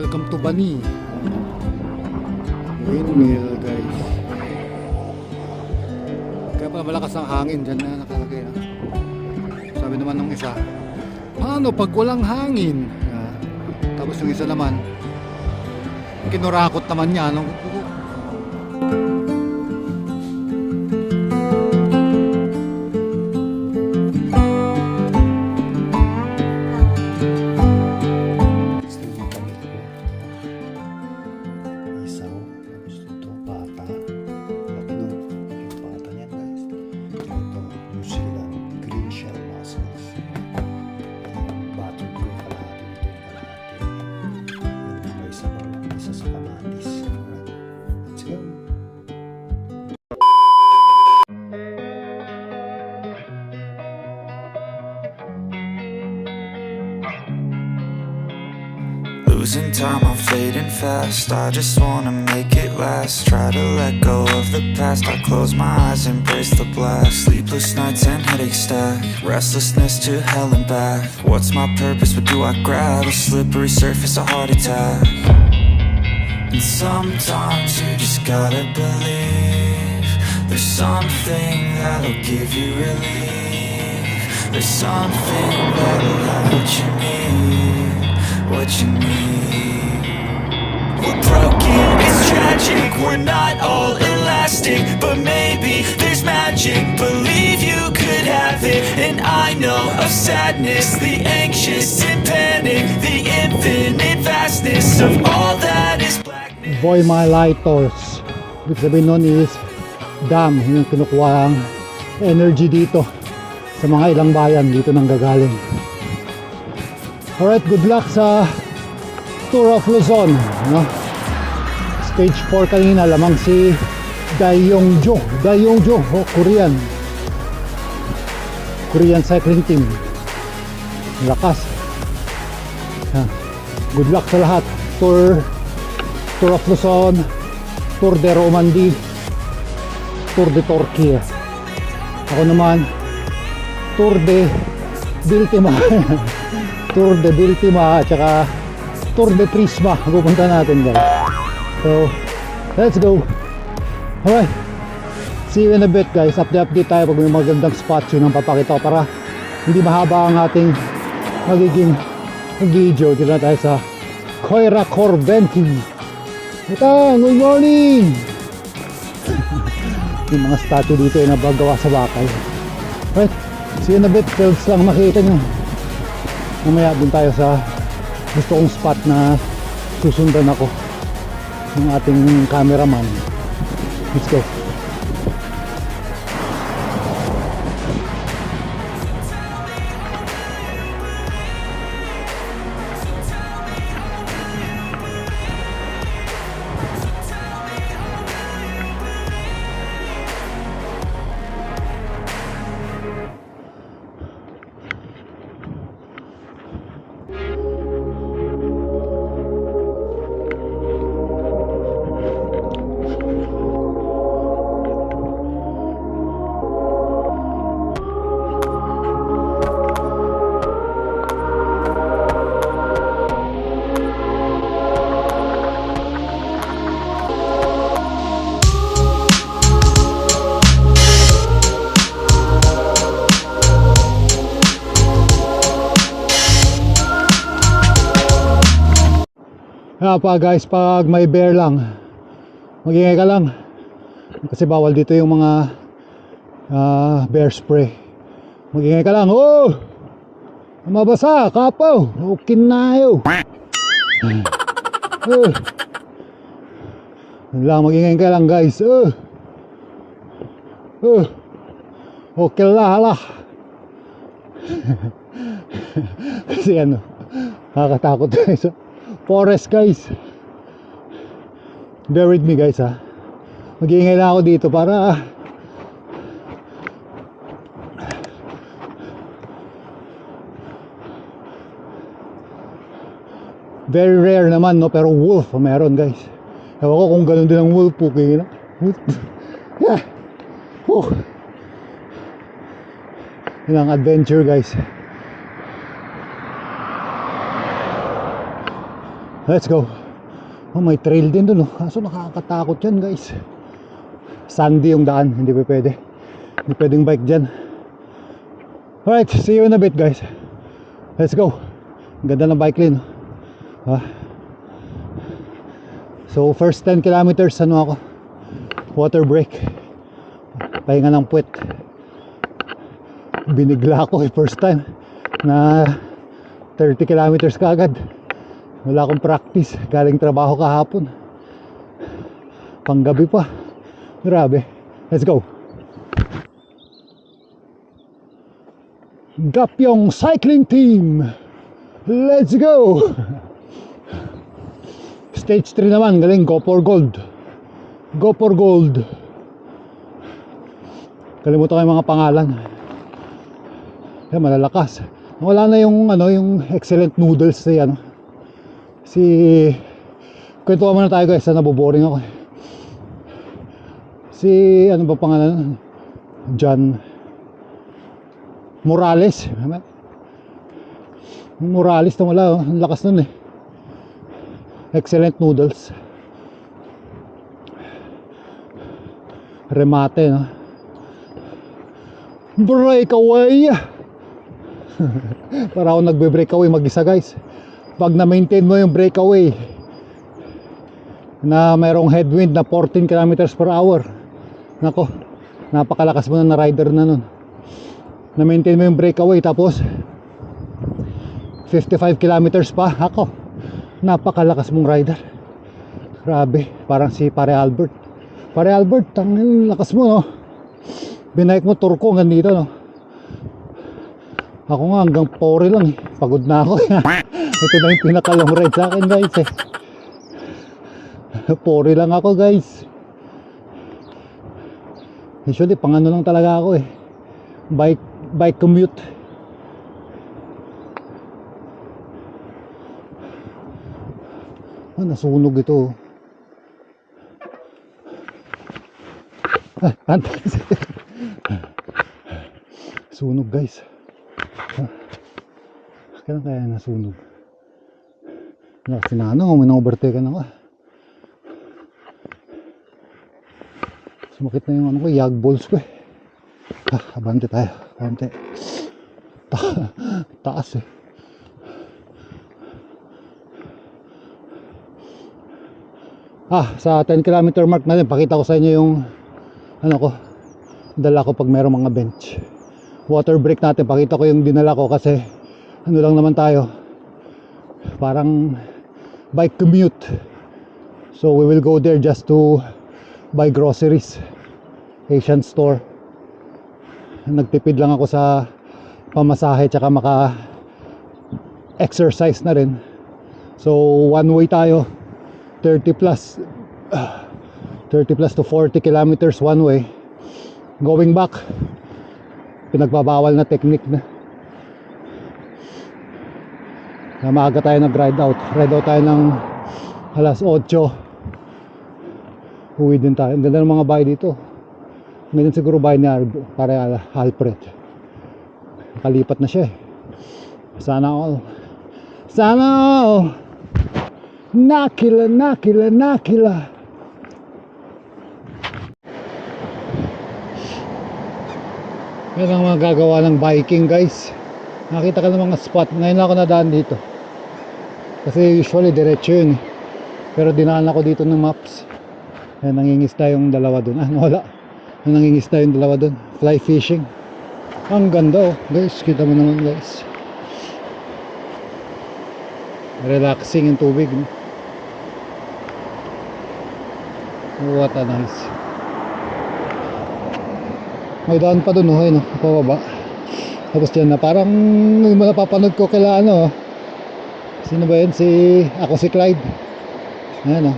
Welcome to Bani. Windmill guys. Kaya pala malakas ang hangin dyan na nakalagay na. Sabi naman ng isa, paano pag walang hangin? Tapos yung isa naman, kinurakot naman niya. Losing time, I'm fading fast. I just wanna make it last. Try to let go of the past. I close my eyes, embrace the blast. Sleepless nights and headaches stack. Restlessness to hell and back. What's my purpose? What do I grab? A slippery surface, a heart attack. And sometimes you just gotta believe there's something that'll give you relief. There's something that'll have what you need. What you need. We're broken, it's tragic. We're not all elastic, but maybe there's magic. Believe you could have it. And I know of sadness, the anxious and panic, the infinite vastness of all that is blackness. Boy my lighters. Ibig sabihin nun is dam, yung kinukuha ang energy dito sa mga ilang bayan dito nang gagaling. Alright, good luck sa Tour of Luzon, no? Stage 4 kanina, lamang si Daeyongjo, Korean cycling team. Lakas. Good luck sa lahat. Tour of Luzon, Tour de Romandie, Tour de Turkey. Ako naman, Tour de Biltima. Tour de Biltima at saka Tour de Prisma pupunta natin guys. So let's go. Alright, see you in a bit guys. Update tayo pag may magandang spot yun ang papakita para hindi mahaba ang ating magiging video. Dito na tayo sa Coira Corventi. Ito, good morning. Yung mga statue dito ay nabagawa sa bakal. Alright, see you in a bit. Fields lang makita nyo. Mamaya din tayo sa gusto kong spot na susundan ako ng ating cameraman. Let's go. Kaya pa guys, pag may bear lang, mag-ingay ka lang kasi bawal dito yung mga bear spray. Mag-ingay ka lang. Oh! Mabasa, kapaw. Okay na yun. Mag-ingay ka lang guys. Okay lah, hala. Kasi ano, nakakatakot guys. Forest guys. Bear with me guys ha. Mag-iingay na ako dito para very rare naman no, pero wolf meron guys. Ewan ko kung ganun din ang wolf po kaya na. Yun ang adventure guys. Let's go. Oh, may trail din dun, oh. Kaso nakakatakot yan, guys. Sandy yung daan, hindi pa pwede. Hindi pwedeng bike dyan. Alright, see you in a bit, guys. Let's go. Ganda ng bike lane, oh. So first 10 kilometers ano ako, water break, pahinga ng puwet. Binigla ako first time na 30 kilometers kaagad. Wala akong practice, galing trabaho kahapon, panggabi pa. Grabe. Let's go. Gapyong Cycling Team, let's go. Stage 3 naman, galing, go for gold. Go for gold. Kalimutan ko yung mga pangalan. Kaya malalakas. Wala na yung ano, yung excellent noodles si ano. Si kwentuhan muna tayo, guys, naboboring ako. Si ano ba pangalan? John Morales. Morales na wala, oh. Ang lakas nun eh. Excellent noodles. Remate, no? Breakaway. Para ako nagbe-breakaway mag-isa, guys. Pag na-maintain mo yung breakaway na mayroong headwind na 14 kilometers per hour, nako, napakalakas mo na rider na nun. Na-maintain mo yung breakaway tapos 55 kilometers pa, ako, napakalakas mong rider. Grabe, parang si Pare Albert. Pare Albert, ang lakas mo, no? Binike mo turko hanggang dito, no? Ako nga hanggang pori lang eh. Pagod na ako. Ito na yung pinaka long ride sa akin, guys eh. Pori lang ako, guys. Usually pang ano lang talaga ako eh. Bike commute. Ah, nasunog ito. Ah, antas. Sunog, guys. Kaya nasunog. Sinano, may na-overtake na ako. Sumakit na yung ano ko, yag balls ko eh. Abante tayo, abante. Taas eh. Sa 10 kilometer mark natin, pakita ko sa inyo yung ano ko, dala ko pag merong mga bench. Water break natin, pakita ko yung dinala ko kasi ano lang naman tayo, parang bike commute. So we will go there just to buy groceries, Asian store. Nagtipid lang ako sa pamasahe tsaka maka exercise na rin. So one way tayo, 30 plus to 40 kilometers one way. Going back, pinagbabawal na technique na. Maaga tayo nag-ride out. Ride out tayo ng alas 8. Uwi din tayo. Ang ganda ng mga bahay dito. Ganyan siguro bahay ni para Alfred. Nakalipat na siya eh. Sana all. Sana all. Nakila, nakila, nakila. Yan ang mga gagawa ng biking, guys. Nakita ka ng mga spot. Ngayon ako nadaan dito kasi usually diretso yun eh. Pero dinaan ako dito ng maps. Ayan, nangingisda yung dalawa dun. Wala. Nangingisda yung dalawa dun. Fly fishing. Ang ganda oh, guys. Kita mo naman, guys. Relaxing yung tubig, no? What a nice. May daan pa dun, oh. Ayun, oh. Pababa. Tapos dyan na parang napapanood ko kila ano, sino ba yun? Ako si Clyde. Ayan, oh.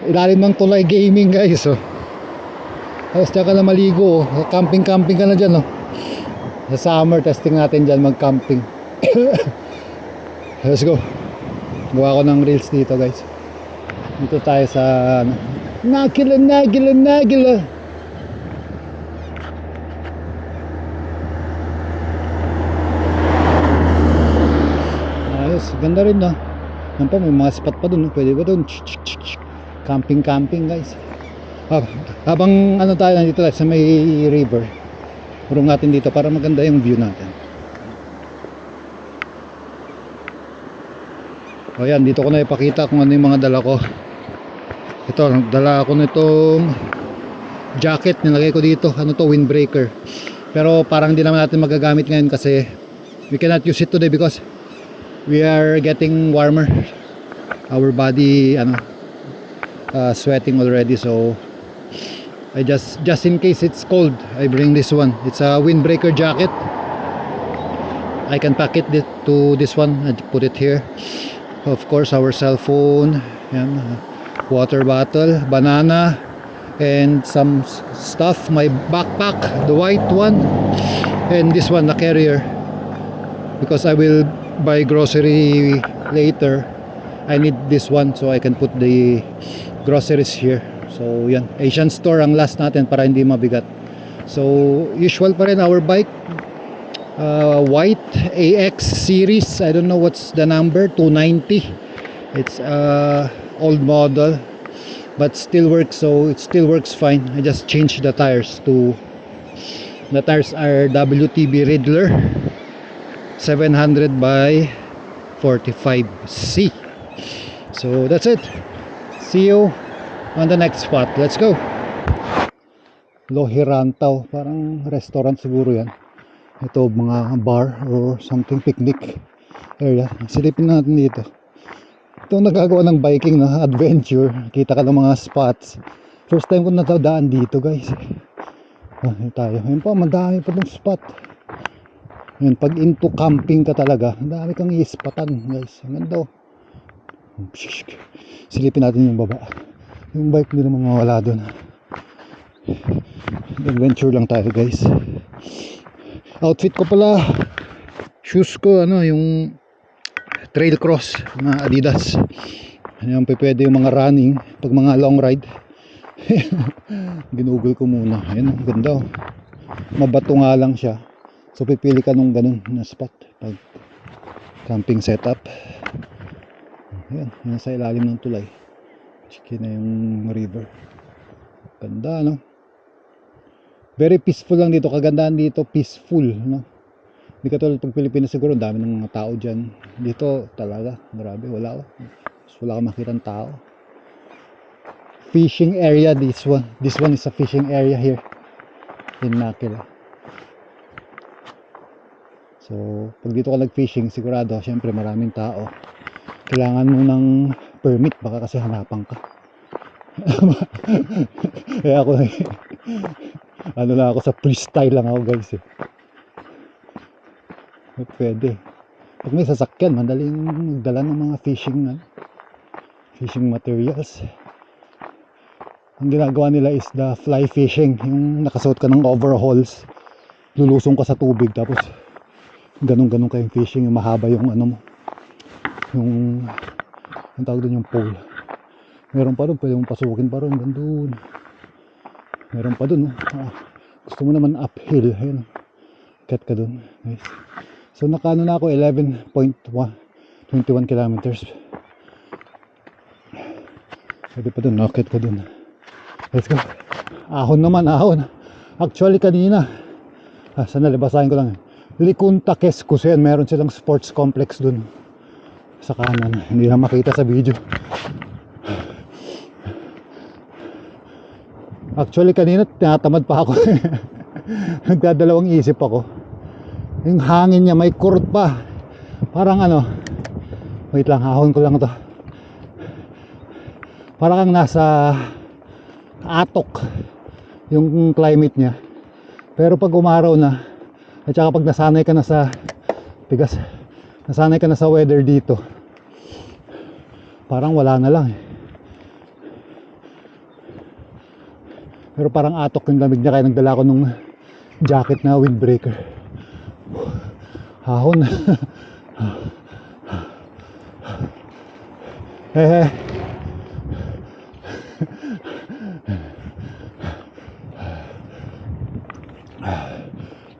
Ilalim ng tulay gaming, guys, oh. Tapos dyan ka na maligo, oh. Camping ka na dyan, oh. Sa summer testing natin dyan mag-camping. Let's go. Gawa ko ng reels dito, guys. Dito tayo sa Nakila. Ganda rin, no? Yan pa, may mga spot pa dun, pwede ba dun? Camping guys. Habang ano tayo nandito sa may river, urong natin dito para maganda yung view natin. O yan, dito ko na ipakita kung ano yung mga dala ko. Ito, nagdala ako nitong jacket, nilagay ko dito. Ano to, windbreaker. Pero parang hindi naman natin magagamit ngayon kasi we cannot use it today because we are getting warmer. Our body sweating already, so I just in case it's cold, I bring this one. It's a windbreaker jacket. I can pack it to this one and put it here. Of course, our cell phone, yan, water bottle, banana, and some stuff. My backpack, the white one, and this one, the carrier, because I will buy grocery later. I need this one so I can put the groceries here. So yan, Asian store ang last natin para hindi mabigat. So usual pa rin our bike, white AX series. I don't know what's the number, 290. It's old model but still works, so it still works fine. I just changed the tires are WTB Riddler 700 by 45C. So that's it. See you on the next spot. Let's go. Lohirantau, parang restaurant siguro yan. Ito mga bar or something, picnic area. Silipin natin dito. Ito nagagawa ng biking na adventure. Kita ka ng mga spots. First time ko natadaan dito guys. Tayo. Ayun pa, madami pa ng spot. Yan, pag into camping ka talaga, madami kang iispatan guys. Ang ganda. Silipin natin yung baba. Yung bike hindi naman mawala doon. Adventure lang tayo guys. Outfit ko pala, shoes ko yung trail cross na Adidas. Yan, pwede yung mga running pag mga long ride. Ginugol ko muna. Ayan, ganda. Mabato nga lang siya, so pipili ka nung ganun na spot pag camping setup. Ayan, nasa ilalim ng tulay. Chiki na yung river. Ganda, no? Very peaceful lang dito. Kagandahan dito, peaceful, no? Hindi katulad pag Pilipinas siguro, dami ng mga tao dyan. Dito talaga, grabe, wala kang makitang tao. Fishing area, this one is a fishing area here in Nakira. So pag dito ka nag-fishing, sigurado syempre maraming tao. Kailangan mo ng permit, baka kasi hanapan ka. Kaya ako ako sa freestyle lang ako guys eh. Pwede. Pag may sasakyan, madaling magdala ng mga fishing materials. Ang ginagawa nila is the fly fishing. Yung nakasuot ka ng overalls, lulusong ka sa tubig, tapos ganun kayong fishing. Yung mahaba yung yung tawag doon, yung pole. Meron pa doon, pwede mong pasukin pa rin doon. Meron pa doon. Gusto mo naman uphill, ayun, cut ka doon guys. So nakaano na ako, 11.21 kilometers. Pwede pa doon, nakit ka doon. Let's go. Ahon naman. Actually kanina, sana basahin ko lang. Likunta Keskusen, meron silang sports complex doon sa kanan. Hindi na makita sa video. Actually kanina tinatamad pa ako. Nagdadalawang isip ako. Yung hangin niya may kurot pa. Parang wait lang, ahon ko lang to. Parang kang nasa atok yung climate niya. Pero pag umaraw na, at saka pag nasanay ka na sa nasanay ka na sa weather dito, parang wala na lang eh. Pero parang atok yung lamig niya, kaya nagdala ko nung jacket na windbreaker. Hahon.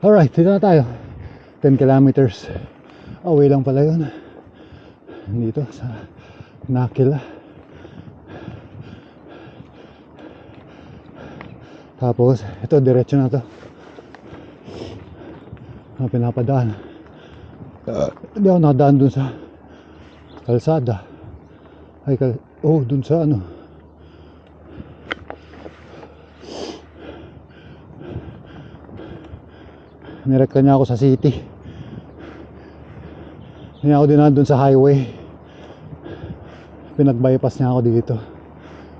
Alright, dito na tayo. 10 kilometers away lang pala yun. Dito sa Nakil. Tapos ito diretso na to. Pinapadaan. Hindi ako nakadaan dun sa kalsada. Dun sa ano. Nirekta niya ako sa city. Hindi ako dinaan dun sa highway. Pinag-bypass niya ako dito.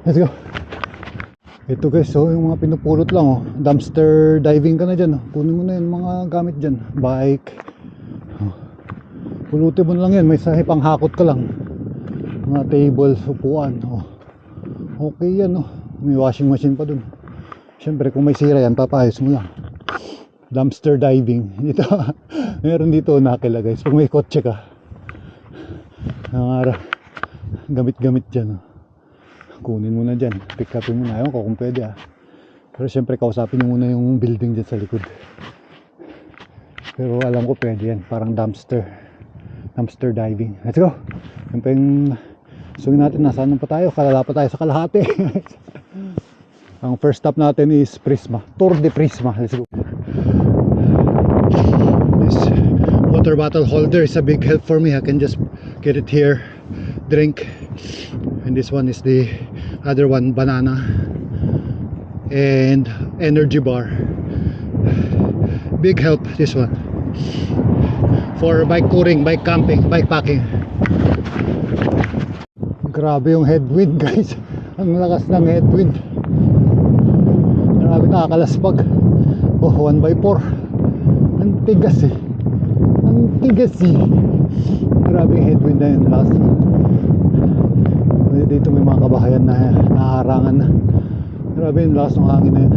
Let's go. Ito guys, so yung mga pinupulot lang, oh. Dumpster diving ka na dyan, oh. Kunin mo na yung mga gamit dyan. Bike, oh. Pulutin mo na lang yan, may sahi pang hakot ka lang. Mga tables, upuan, oh. Okay yan, oh. May washing machine pa dun. Siyempre kung may sira yan, papayos mo lang. Dumpster diving dito. Meron dito nakila guys, pag may kotse ka, gamit-gamit dyan, oh. Kunin mo na dyan, pick upin mo na. Ewan ko kung pwede, ah. Pero syempre kausapin mo muna yung building dyan sa likod. Pero alam ko pwede yan, parang dumpster diving. Let's go. Yung pa yung sungin natin, nasaan pa tayo? Kalala pa tayo sa kalahati. Ang first stop natin is Prisma, Tour de Prisma. Let's go. This water bottle holder is a big help for me. I can just get it here, drink. And this one is the other one, banana and energy bar. Big help this one for bike touring, bike camping, bike packing. Grabe yung headwind guys. Ang lakas ng headwind. Grabe, nakakalaspag. 1x4. Ang tigas eh. Grabe yung headwind na yun. Lakas. Dito may mga kabahayan na naharangan na. Grabe yung lakas ng hangin na yun.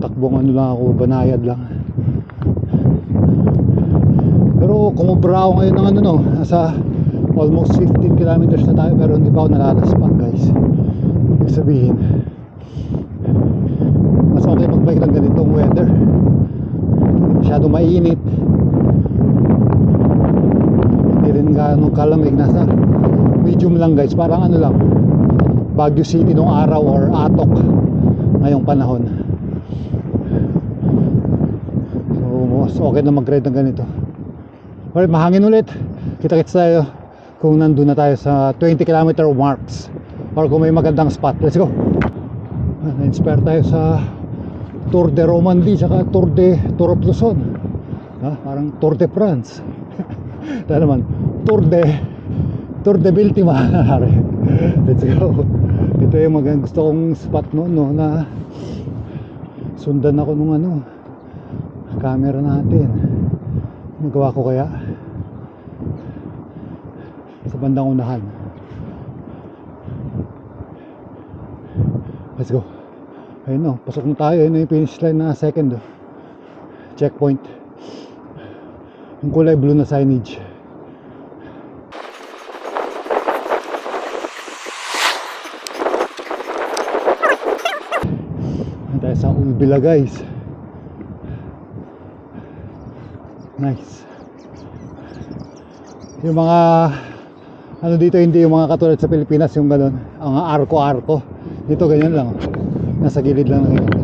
Takbong ano lang ako, banayad lang. Pero kumubra ako ngayon ng ano, no, nasa almost 15 kilometers na tayo, pero hindi pa ako nalalaspak guys. Ibig sabihin, mas okay magbike ng ganitong weather. Hindi masyadong mainit, hindi rin ganong kalamig. Nasa medium lang guys, parang ano lang, Baguio City nung araw or Atok ngayong panahon. So mas okay na mag-ride ng ganito. Alright, mahangin ulit. Kita-kits tayo kung nandun na tayo sa 20 km marks or kung may magandang spot. Let's go. Na-inspire tayo sa Tour de Romandie saka Tour of Luzon. Parang Tour de France. Tayo naman Tour de Biltima. Let's go. Ito yung gusto kong spot noon, no, na sundan ako nung ano, camera natin. Magawa ko kaya sa bandang unahan. Let's go. Ayun, no, pasok na tayo. Ayun yung finish line na second, oh. Checkpoint. Yung kulay blue na signage. Tayo sa Ulbila guys. Nice. Yung mga ano dito, hindi yung mga katulad sa Pilipinas, yung gano'n, ang arko-arko. Dito ganyan lang, nasa gilid lang nakikita.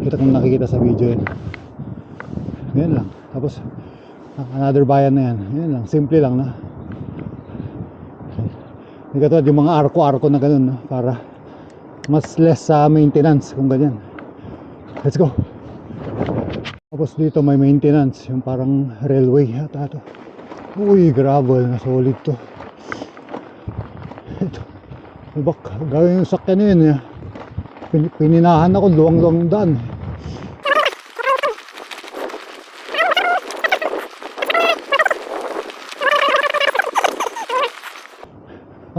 Kita kung nakikita sa video yun. Ganyan lang. Tapos another bayan na yan. Ganyan lang, simple lang na. Hindi katulad yung mga arko-arko na gano'n, no? Para mas less sa maintenance kung ganyan. Let's go. Tapos dito may maintenance, yung parang railway yata to. Uy, gravel na solid to. Ito, bak, gawin yung sakyan na yun, pininahan ako, luwang-luwang daan.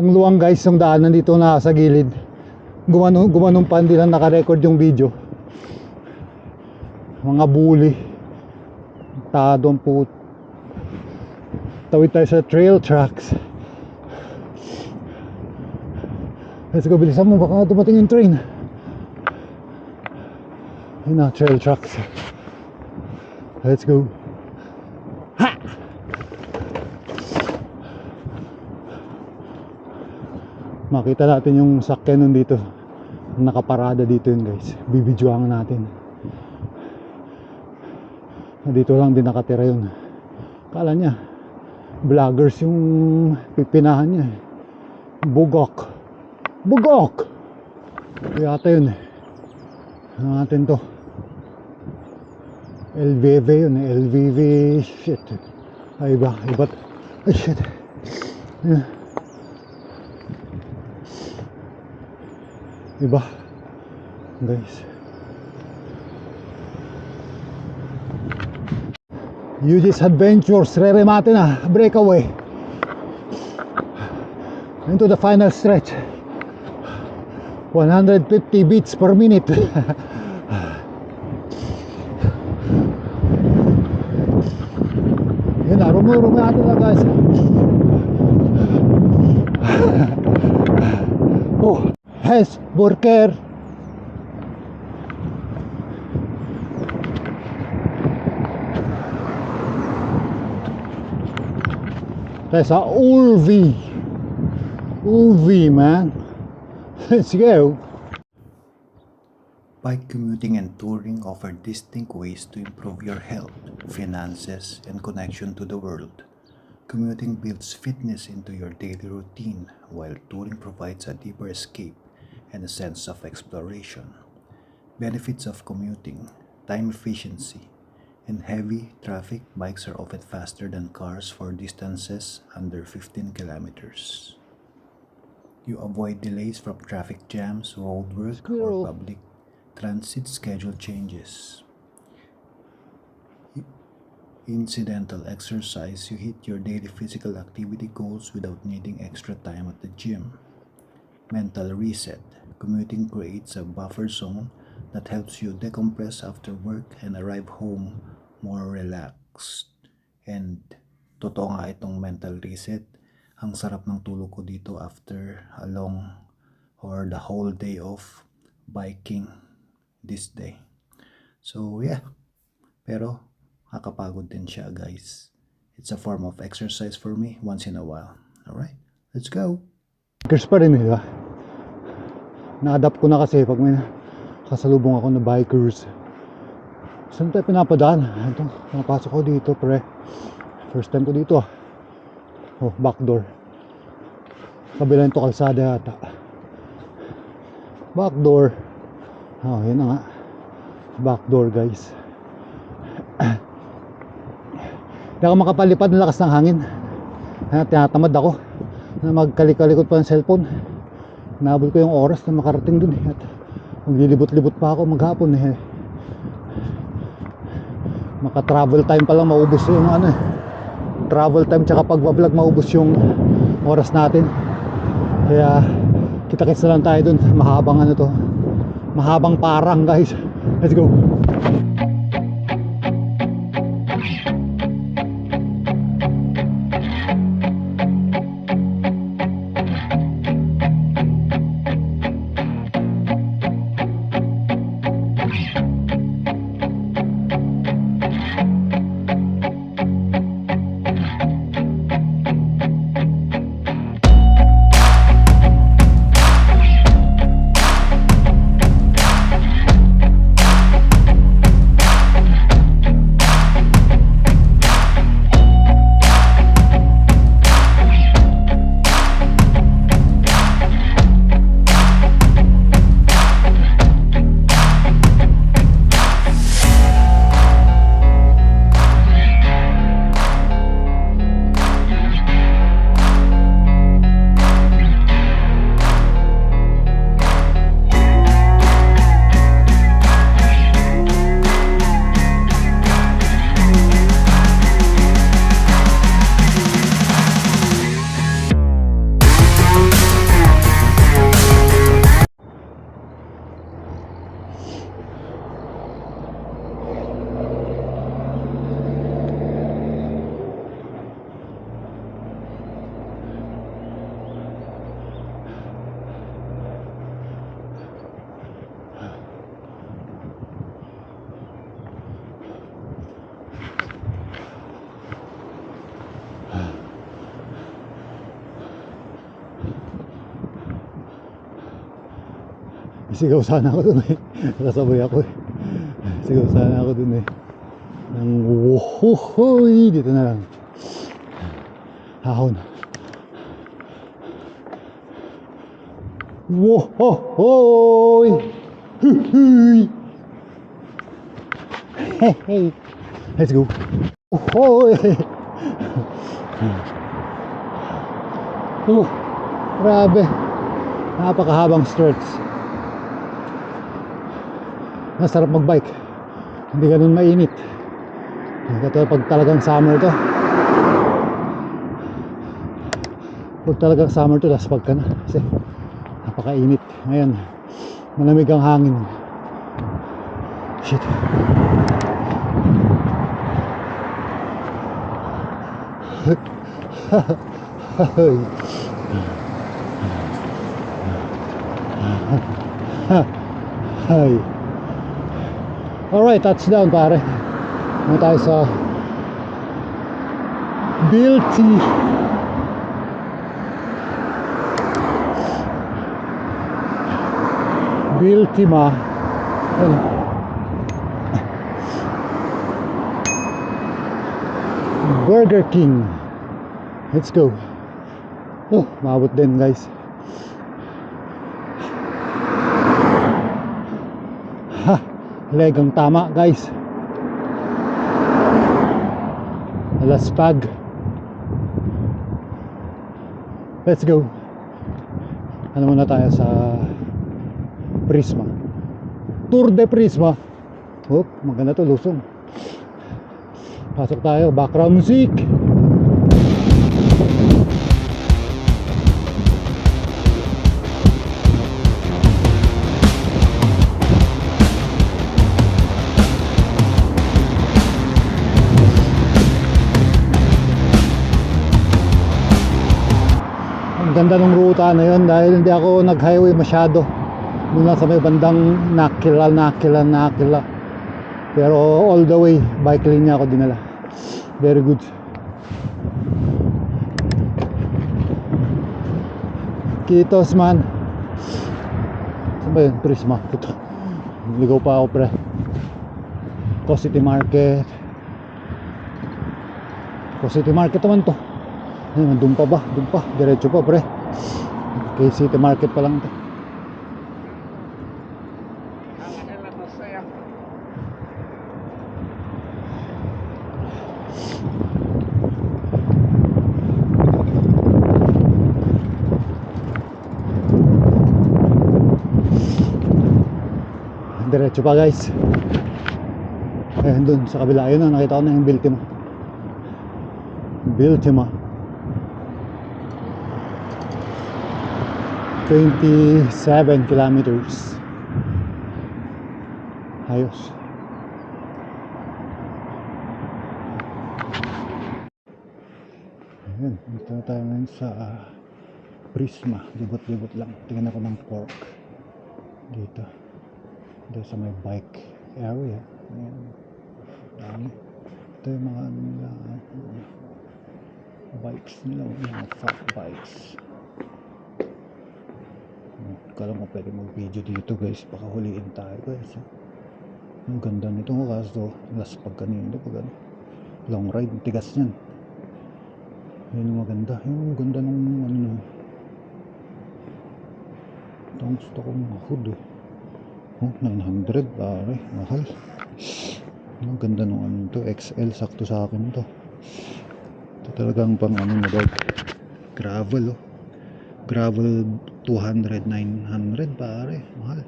Ang luwang guys, yung daan nandito na sa gilid. Gumanong pa, hindi lang naka-record yung video. Mga bully. Tadong po. Tawid tayo sa trail tracks. Let's go, bilisan mo, baka dumating yung train. Ayun na, trail tracks. Let's go. Ha! Makita natin yung sakyan nun dito. Nakaparada dito yun guys. Bibidyohan natin. Dito lang din nakatira yun. Kala niya vloggers yung pipinahan niya. Bugok. Bugok! Yata yun eh. Ano natin to? LVV yun eh. LVV shit. Ay iba. Iba. Ay shit. Iba. Guys. UG's Adventures. Reremate na. Breakaway. Into the final stretch. 150 beats per minute. Yun na, rumurong natin na guys. Oh, Hesburger. Tessa Ulvi. Ulvi, man. Let's go. Bike commuting and touring offer distinct ways to improve your health, finances, and connection to the world. Commuting builds fitness into your daily routine, while touring provides a deeper escape and a sense of exploration. Benefits of commuting: time efficiency. In heavy traffic, bikes are often faster than cars for distances under 15 kilometers. You avoid delays from traffic jams, roadwork, or public transit schedule changes. Incidental exercise: you hit your daily physical activity goals without needing extra time at the gym. Mental reset: commuting creates a buffer zone that helps you decompress after work and arrive home more relaxed. And totoo nga itong mental reset. Ang sarap ng tulog ko dito after a long or the whole day of biking this day. So yeah, pero nakakapagod din siya guys. It's a form of exercise for me once in a while. Alright, let's go! Bikers pa rin, di ba? Na-adapt ko na kasi pag may kasalubong ako na bikers. Saan tayo pinapadaan? Ito, napasok ko dito pre. First time ko dito ah. Oh, backdoor. Kabila nito kalsada yata. Backdoor. Oh, yun na nga. Backdoor guys. Hindi ako makapalipad ng lakas ng hangin. Tinatamad ako na magkalikalikot pa ng cellphone. Naabot ko yung oras na makarating dun at maglilibot-libot pa ako maghapon eh. Maka travel time pa lang maubos yung ano eh. Travel time tsaka pagbablog maubos yung oras natin. Kaya kita-kits na lang tayo dun. Mahabang ano to, mahabang parang guys. Let's go. Sigaw sana ako dun eh. Nakasabay ako eh. Sigaw sana ako dun eh. Nang wohohoy. Dito na lang. Hahon. Wohohoy. Huhuy. Hey, hey. Let's go. Wohoy. Grabe. Napakahabang stretch. Masarap magbike. Hindi ganun mainit. Ito pag talagang summer to. Pag talagang summer to, laspag ka na. Kasi napakainit. Ngayon, malamig ang hangin. Shit. Ay. Alright, touchdown pare. Ano tayo sa Biltima. Ano? Burger King. Let's go. Oh, maabot din guys. Ha, legang tama guys. Laspag. Let's go. Ano muna tayo sa Prisma. Tour de Prisma. Oh, maganda to, lusong. Pasok tayo, background music. Ang ganda ng ruta na yun dahil hindi ako nag-highway masyado. Mula sa may bandang Nakila. Pero all the way, bike lane niya ako dinala. Very good. Kitos man. Saan ba yun? Prisma. Ito. Ligaw pa ako pre. City Market. City Market naman to. Ayun, doon pa ba? Doon pa. Diretso pa pre. Okay, City Market pa lang to. Diretso pa guys. Ayun dun sa kabila. Ayun na, nakita ko na yung Biltima 27 kilometers. Ayos. Ayun, dito na tayo ngayon sa Prisma. Libot-libot lang. Tingnan ako ng pork dito. Dito sa may bike area. Ayan. Dami. Ito yung mga bikes nila. Mga fat bikes. Kala ko pwede mag-video dito guys. Baka huliin tayo guys. Ang ganda nito ko kaso laspag kanina. Pag ano, long ride. Tigas yan. Ayun yung maganda. Yung ganda ng ano na. Ito ang gusto kong hood eh. Oh, 900 pare, mahal. Ang ganda nung ano to, XL, sakto sa akin to. Ito talagang pang ano na bike. Gravel oh. Gravel 200, 900 pare, mahal.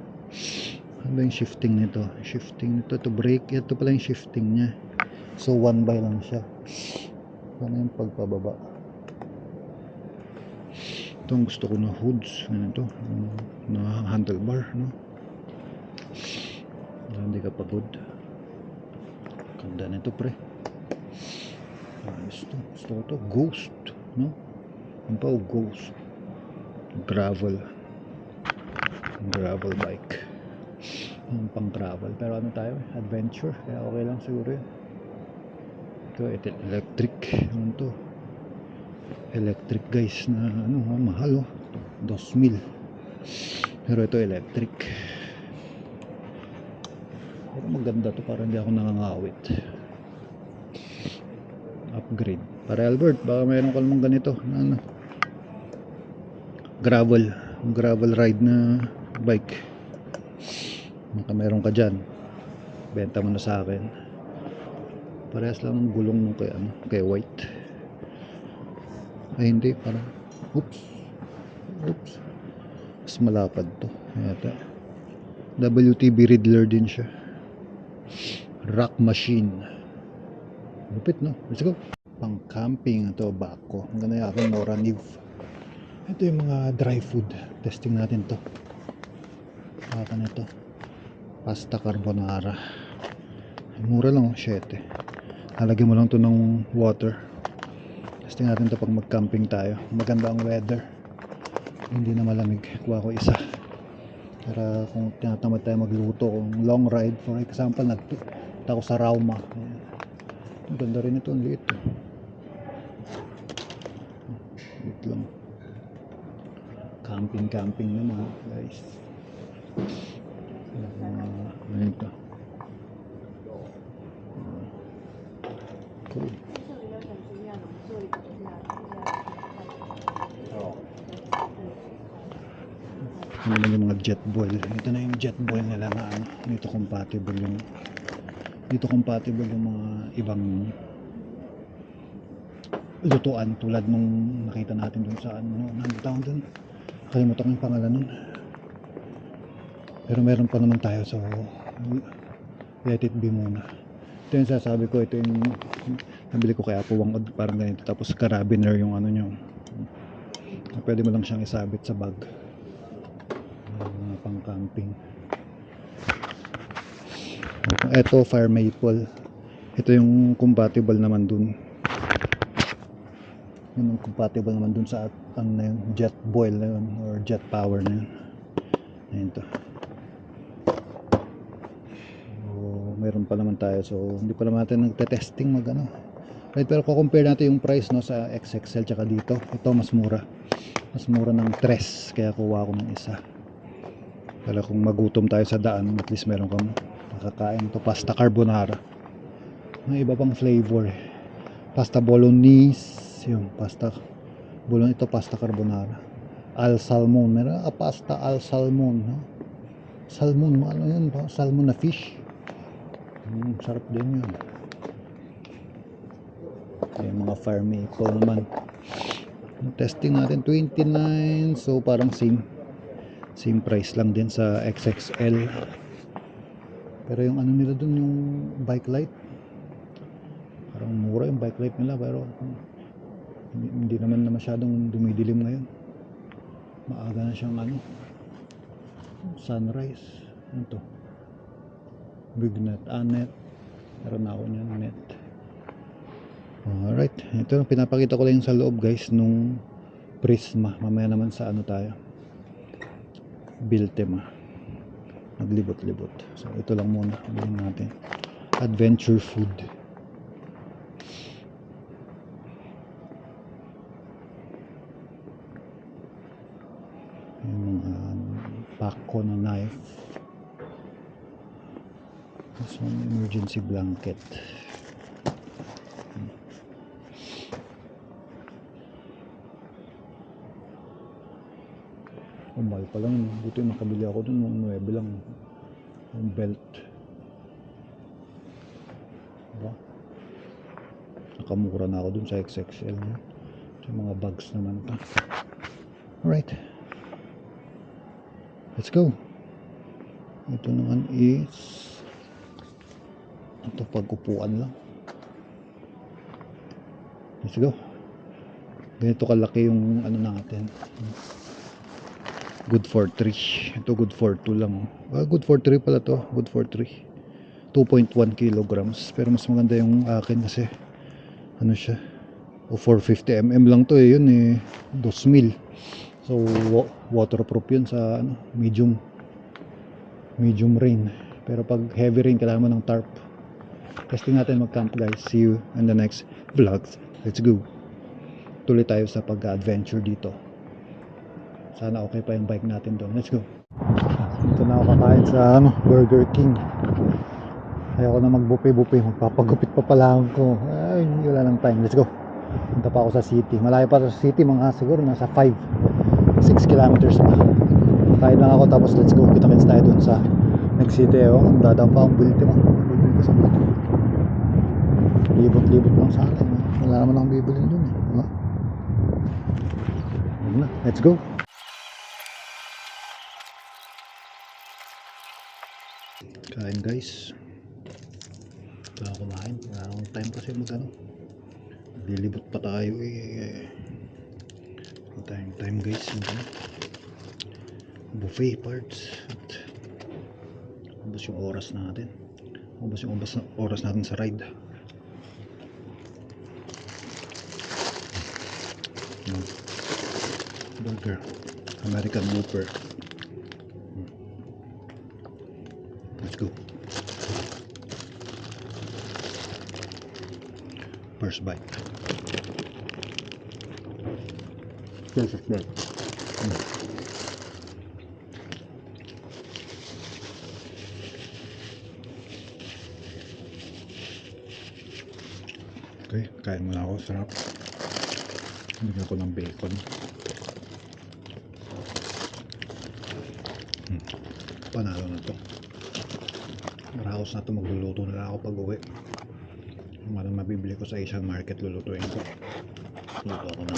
Ano ba yung shifting nito? Shifting nito to brake, ito pala yung shifting niya. So 1x lang siya. Ano yung pagpababa? Ito ang gusto ko na hoods. Ano to? Na handlebar, no? Hindi ka pagod. Ganda nito pre. Ayos to. Gusto ko to. Ghost, no? Ang pa Ghost. Gravel bike. Ang pang travel. Pero ano tayo? Adventure. Kaya okay lang siguro yun. Ito electric. Ano to? Electric guys na ano, mahal oh. 2,000. Pero ito electric. Pero maganda to para hindi ako nangangawit. Upgrade. Para Albert, baka mayroon ka namang ganito na ano, gravel ride na bike. Baka mayroon ka dyan, benta mo na sa akin. Parehas lang ng gulong nung kay white. Ay hindi, parang oops, mas malapad to yata. WTB Riddler din siya. Rock machine. Lupit, no? Let's go. Pang camping ito, bako. Ang ganda yung aking Nora Niv. Ito yung mga dry food. Testing natin to. Baka na ito. Pasta carbonara. Mura lang, 7. Halagyan mo lang to ng water. Testing natin to pag mag-camping tayo. Maganda ang weather. Hindi na malamig. Kuha ko isa. Para kung tinatamad tayo magluto, kung long ride, for example, nagpunta ako sa Rauma. Ayan. Ang ganda rin ito, ang liit. Liit lang. Camping naman, guys. Ano ito? Cool. Ano naman yung mga jet boil. Ito na yung jet boil nila na ano. Dito compatible yung mga ibang lutuan tulad nung nakita natin dun sa ano tawag dun, kalimutan ko yung pangalan nun, pero meron pa naman tayo, so let it be muna. Ito yung sasabi ko, ito yung nabili ko kay Apo Wangod, parang ganito, tapos carabiner yung ano nyo, pwede mo lang siyang isabit sa bag, pang camping. Ito fire maple, ito yung compatible naman dun, yun yung compatible naman dun sa ano na yun, jet boil na yun or jet power na yun. Ayun to. So, meron pa naman tayo, so hindi pa naman natin nagte-testing mag ano. Right, pero compare natin yung price no sa XXL tsaka dito. Ito mas mura ng 3, kaya kuha ko ng isa. Para kung magutom tayo sa daan, at least meron kang makakain. To pasta carbonara, may iba pang flavor, pasta bolognese, yung pasta bolognese, ito pasta carbonara, al salmon, meron pasta al salmon, no? Salmon, ano yun ba? Salmon na fish, sarap din yun. Yung mga fire maple naman, testing natin 29, so parang same price lang din sa XXL. Pero yung ano nila dun, yung bike light, parang mura yung bike light nila, pero hindi naman na masyadong dumidilim ngayon. Maaga na siyang ano, sunrise. Ano to? Big net, net. Meron na ako niyan, net. Alright, ito pinapakita ko lang sa loob, guys, nung Prisma. Mamaya naman sa ano tayo, Biltema, naglibot-libot. So ito lang muna bilhin natin. Adventure food. Yung mga pako na knife. This one, emergency blanket. Mahal pa lang, buti makabili ako dun ng 9 lang yung belt, diba? Nakamura na ako dun sa XXL, no? So, mga bags naman to. Alright, let's go. Ito naman is ito, pag-upuan lang. Let's go. Ganito kalaki yung ano natin, good for 3. Ito good for 2 lang. Good for 3 pala to. Good for 3. 2.1 kilograms. Pero mas maganda yung akin kasi ano siya, o 450 mm lang to eh. Yun eh 2,000. So waterproof yun sa ano, medium rain. Pero pag heavy rain kailangan mo ng tarp. Testing natin mag-camp, guys. See you in the next vlogs. Let's go. Tuloy tayo sa pag-adventure dito. Sana okay pa yung bike natin doon. Let's go. Dito na ako kakain sa Burger King. Ayoko na mag-buffet. Magpapagupit pa pala ako. Ay, wala lang time. Let's go. Punta pa ako sa city. Malayo pa sa city, mga siguro nasa 5-6 kilometers pa. Kain lang ako, tapos let's go. Kita-kits tayo dun sa next city. Ang dadaan pa ang bulti mo. Bibili ko sa bulti. Libot-libot lang sa atin. Wala naman akong bibili dun. Diba? Let's go. Kain guys. Wala akong kumain. Wala akong time kasi Lilibot pa tayo Wala tayong time guys. Buffet parts. Ubus yung oras natin. Ubus yung oras natin sa ride. Burger. American Whopper. Let's go. First bite. First bite. Okay, kain muna ako. Sarap. Bigyan ko ng bacon. Panalo na to. Maraos na to, magluluto na lang ako pag uwi. Yung ano mabibili ko sa Asian market, lulutuin ko. Luto ako na.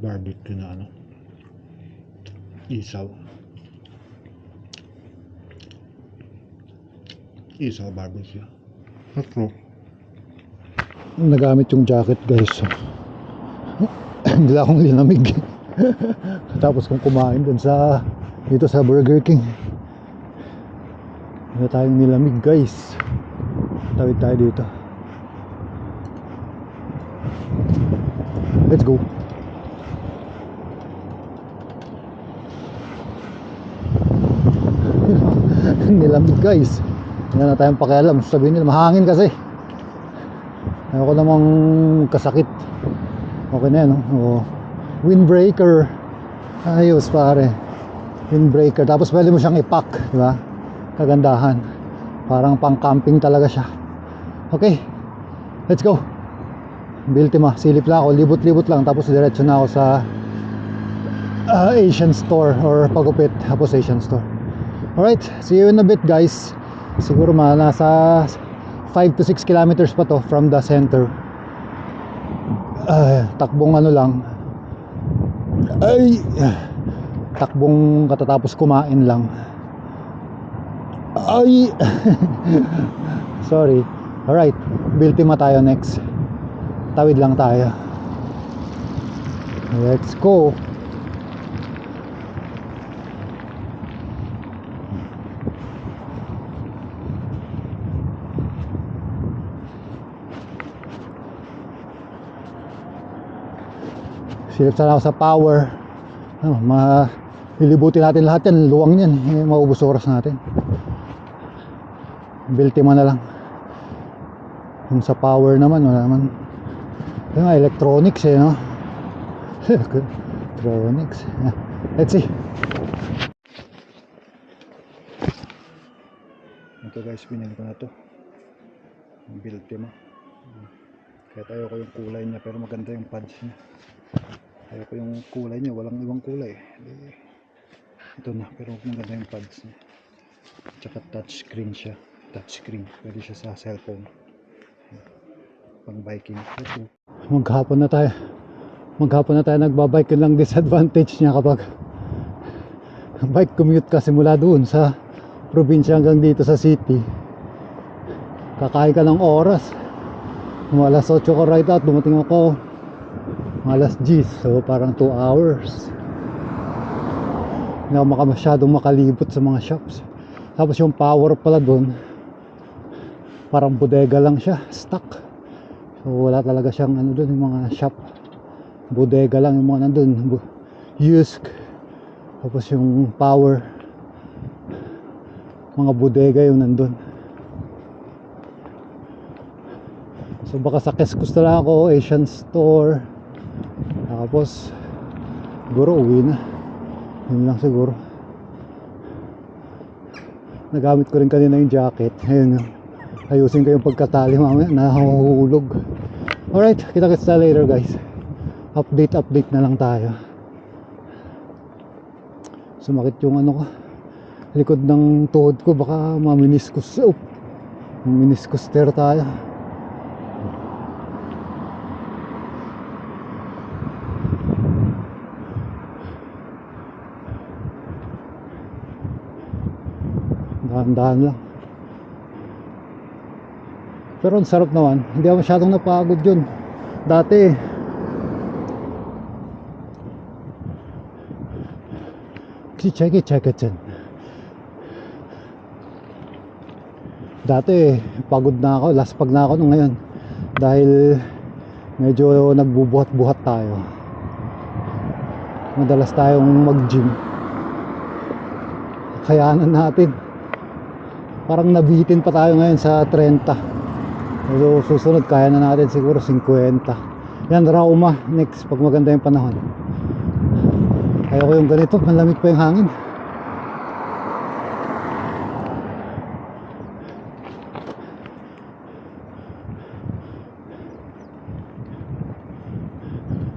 Barbecue na isaw. Isaw barbecue. Ito. Nagamit yung jacket guys. Hindi lang akong linamig. Tapos kung kumain dun dito sa Burger King, hindi tayong nilamig guys. Tawid tayo dito. Let's go. Nilamig guys. Hindi na tayong pakialam. Sabihin nila mahangin kasi. Ayoko namang kasakit. Okay na yan, no? Windbreaker. Ayos pare. Windbreaker. Tapos pwede mo siyang ipack, di ba? Kagandahan. Parang pang camping talaga siya. Okay. Let's go. Biltima. Silip lang ako. Libot-libot lang. Tapos diretso na ako sa Asian store or pagupit. Tapos Asian store. Alright. See you in a bit guys. Siguro nasa 5 to 6 kilometers pa to from the center. Takbong lang. Takbong katatapos kumain lang. Sorry. Alright, Biltima tayo next. Tawid lang tayo. Let's go. Silip sana ako sa power. Lilibutin natin lahat yan. Luwang yan. Maubos oras natin. Biltima na lang. Yung sa power naman, wala naman. Yung electronics no? Electronics. Let's see. Ito guys, binili ko na to. Yung Biltima. Kahit ayoko yung kulay niya, pero maganda yung pads niya. Ayoko yung kulay niya, walang ibang kulay. Ito na, pero maganda yung pads niya. Tsaka touchscreen siya. Touchscreen, pwede siya sa cellphone. Pang biking. Maghapon na tayo nagbabike. Yun lang disadvantage niya kapag bike commute ka simula doon sa probinsya hanggang dito sa city. Kakain ka ng oras. Alas 8 ko ride out, dumating ako alas 10, so parang 2 hours. Hindi ako masyadong makalibot sa mga shops. Tapos yung power pala doon, parang bodega lang siya, stock. So wala talaga siyang doon, yung mga shop. Bodega lang yung mga nandun, used. Tapos yung power, mga bodega yung nandun. So baka sa Keskus na lang ako, Asian store. Tapos siguro uwi na. Yun lang siguro. Nagamit ko rin kanina yung jacket. Ayun, ayusin ko yung pagkatali mamaya, nahuhulog. Alright, kita-kits na later guys. Update na lang tayo. Sumakit yung ano ko, likod ng tuhod ko, baka maminiskus. Meniscus tear tayo. Dahan-dahan lang. Pero ang sarap naman. Hindi ako masyadong napagod yun dati. Check it dyan. Dati pagod na ako, last pag na ako nung ngayon. Dahil medyo nagbubuhat-buhat tayo. Madalas tayong mag-gym. Kayanan natin. Parang nabitin pa tayo ngayon sa 30. So susunod kaya na natin siguro 50. Yan, Rauma next pag maganda yung panahon. Ayoko yung ganito, malamig pa yung hangin.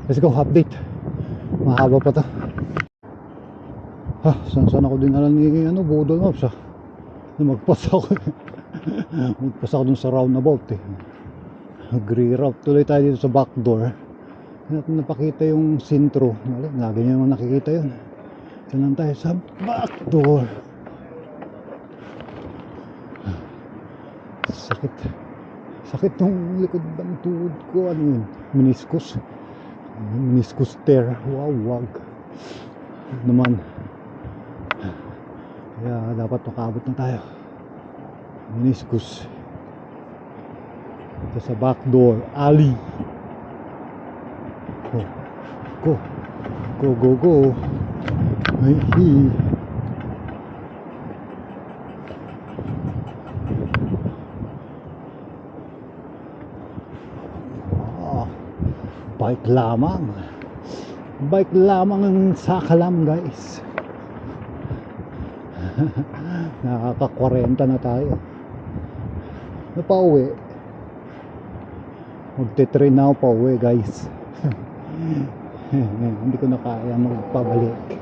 Let's go, update. Mahaba pa to. Saan ako dinala ni Google Maps Magpas ako magpas ako dun sa roundabout Nag-reroute tuloy tayo dito sa back door. Natin napakita yung sintro. Lagi nyo naman nakikita yun. Diyan lang tayo sa back door. Sakit ng likod ng tuhod ko. Ano yun? Meniscus tear. Wag naman. Kaya dapat makaabot na tayo. Meniscus. Ito sa back door alley. Go. Ay, bike lamang ang sakalam guys. Nakaka-40 na tayo. Napauwi. Magte-train na ako pauwi guys. Hindi ko na kaya magpabalik.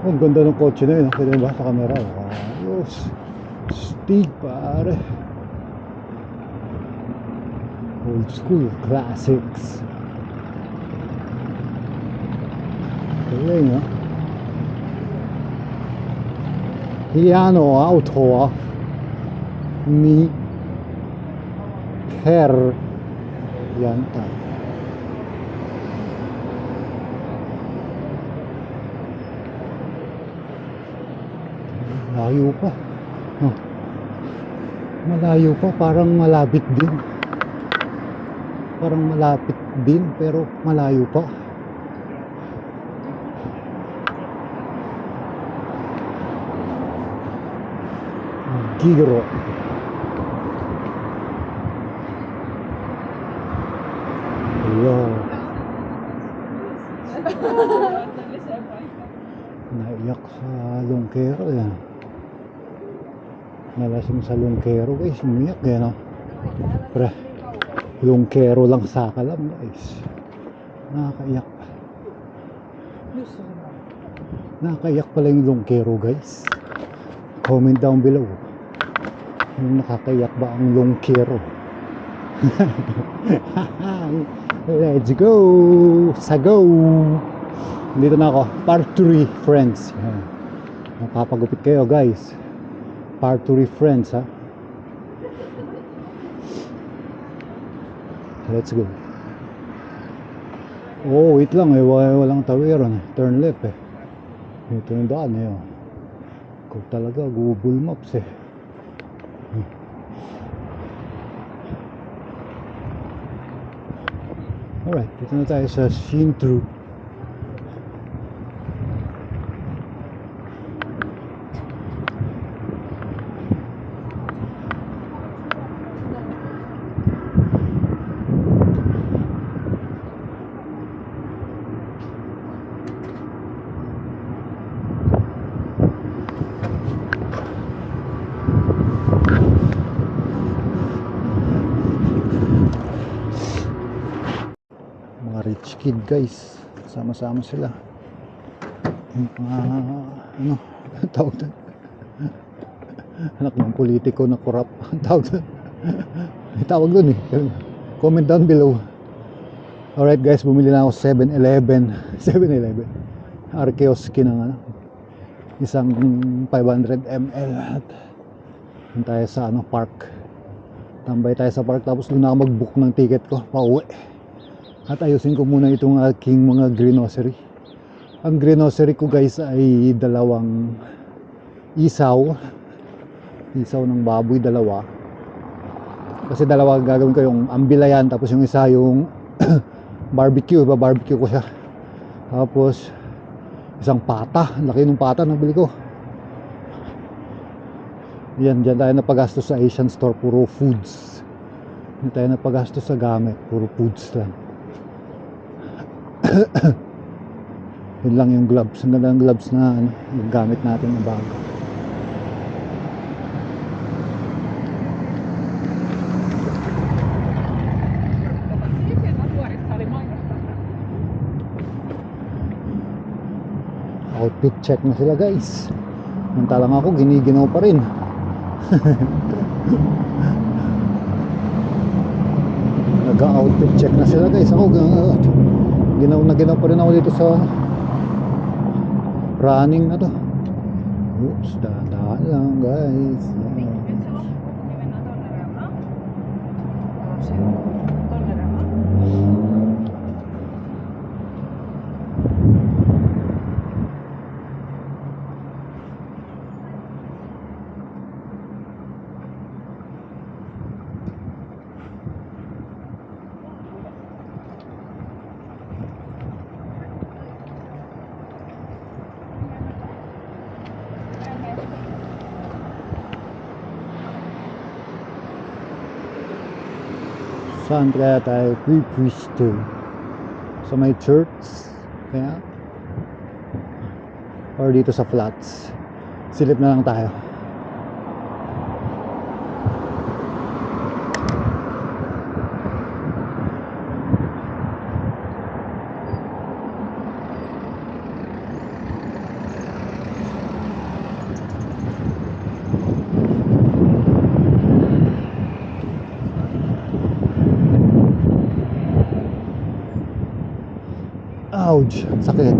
Ang ganda ng kotse na yun. Pwede ba sa camera? Ayos. Stig pare. Old school classics. Galing ha. Piano auto mi per yanta. Malayo pa. Malayo pa, parang malapit din. Parang malapit din pero malayo pa. Giro. Wow. Naiyak sa Longkero yan. Nalasing sa Longkero guys, umiyak yan Pre, Longkero lang sa kalam guys. Nakakaiyak. Nakakaiyak pala yung Longkero guys. Comment down below. Nakakaiyak ba ang Longkero? Let's go! Sago! Dito na ako. Part 3 friends. Nakapagupit kayo guys. Part 3 friends ha. Let's go. Oh wait lang walang tawiran. Turn left Ito yung daan Ikaw talaga Google Maps Alright, dito na tayo sa Shintru. Mga rich kid guys, sama-sama sila. Ano tawag doon? Anak ng politiko na corrupt. Tawag doon. May tawag doon eh. Comment down below. Alright guys, bumili na ako 7-Eleven. 7-Eleven Arkeoski ng isang 500 ml. At doon tayo sa park. Tambay tayo sa park, tapos doon ako mag-book ng ticket ko pauwi. At ayusin ko muna itong aking mga grocery. Ang grocery ko guys ay dalawang isaw ng baboy, dalawa. Kasi dalawa gagawin ko, yung ambilayan, tapos yung isa yung barbecue, barbecue ko siya. Tapos isang pata, laki ng pata nabili ko. Yan, dyan tayo napagastos sa Asian store, puro foods. Hindi tayo napagastos sa gamit, puro foods lang. Yun lang yung gloves. Ang ganda ng gloves na gamit natin na bago. Outfit check na sila guys. Mantalang ako, giniginaw pa rin. Nag-outfit check na sila guys. Ako ginaw pa rin ako dito sa running na to. Oops, dahan lang guys. Saan kaya tayo pipwisto? Sa may church? Kaya? Or dito sa flats? Silip na lang tayo. Ouch, sakit.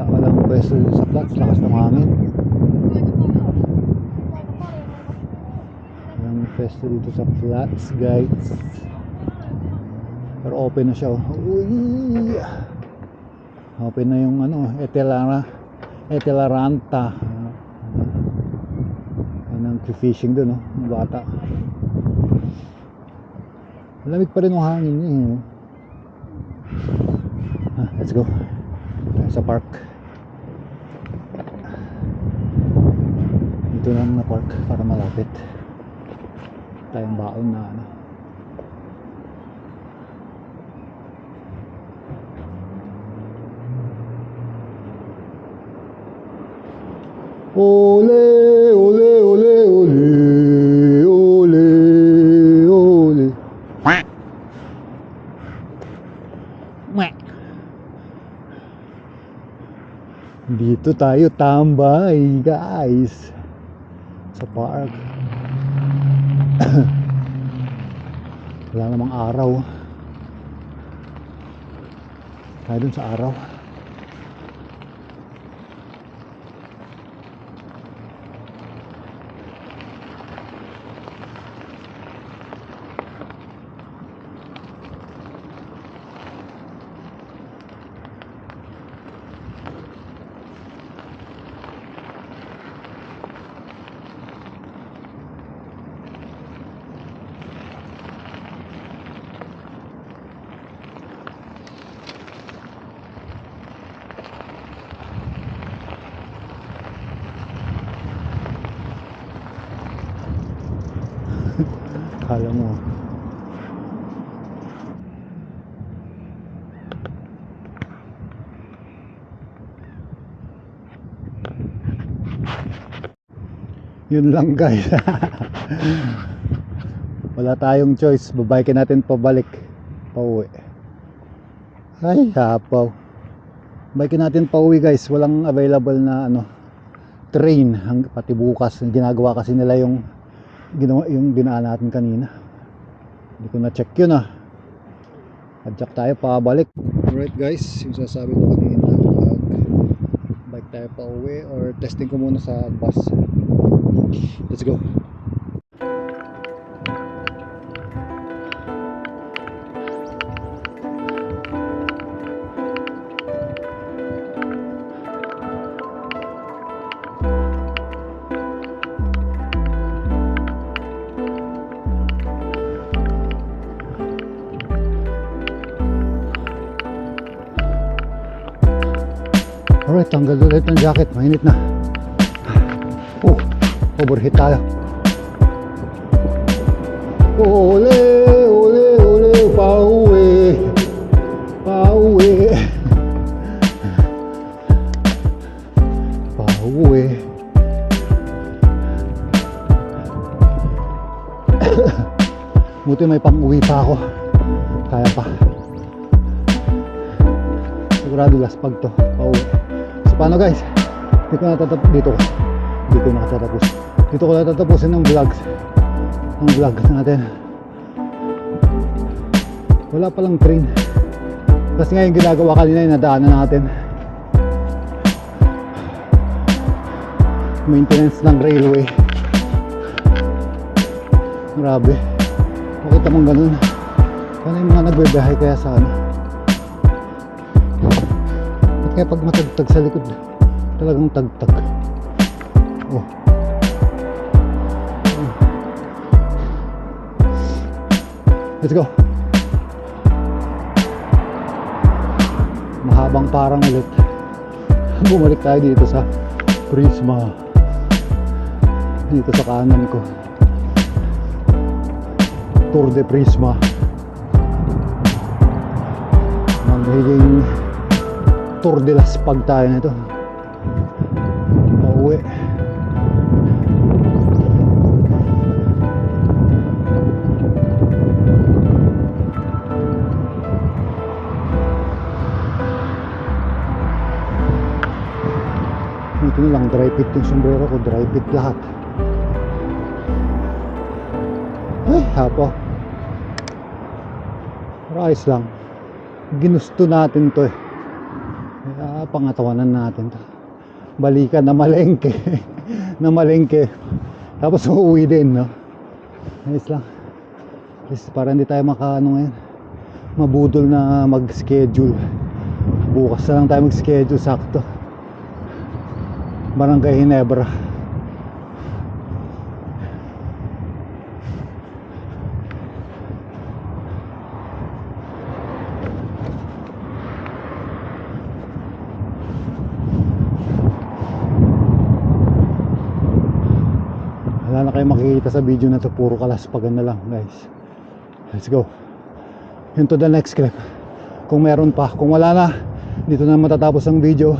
Walang pwesto sa flats, lakas ng hangin. Walang pwesto dito sa flats guys. Pero open na siya. Uy! Open na yung Etelaranta. Yan ang fishing doon, ng bata. Malamig pa rin yung hangin niya. Let's go. Tayo sa park. Dito lang na park para malapit. Tayong baon na Ole, ole, ole, ole, ole, ole. Dito tayo tambay guys sa park. Wala namang araw. Tayo dun sa araw. Kala mo. Yun lang guys. Wala tayong choice, babaykin natin pabalik, pauwi. Ay hapaw. Baykin natin pauwi guys, walang available na train pati bukas. Ginagawa kasi nila yung dinaan natin kanina. Hindi ko na check yun adjust tayo pabalik. Alright guys, yung sasabi ko kanina, bike tayo pauwi or testing ko muna sa bus. Let's go. Alright, tanggal ulit ng jacket, mainit na. Overheat tayo. Ole, ole, ole, pauwi. Pauwi. Pauwi. Buti may pang-uwi pa ako. Kaya pa. Sigurado laspag to, pauwi. So paano guys? Dito nakatatapos. Dito ko na tatapusin ng vlog natin. Wala palang train kasi nga yung ginagawa kanina yung nadaanan natin, maintenance ng railway. Grabe, makita mong ganun. Paano yung mga nagbebiyahe kaya sa at kaya pag matagtag sa likod talagang tagtag. Let's go. Mahabang parang ulit. Bumalik tayo dito sa Prisma. Dito sa kanan ko. Tour de Prisma. Magiging Tour de Laspag tayo nito. Pauwi. Ito na lang, dry fit yung sombrero ko, dry fit lahat. Ay, hapo. Pero ayos lang. Ginusto natin to Kaya pangatawanan natin to. Balikan na malengke. Na malengke. Tapos uuwi din, no? Ayos lang. At least para hindi tayo ngayon. Mabudol na mag-schedule. Bukas na lang tayo mag-schedule, sakto. Barangay Ginebra. Wala na kayo makikita sa video na to, puro kalaspagan na lang guys. Let's go. Yun to the next clip. Kung meron pa, kung wala na, dito na matatapos ang video.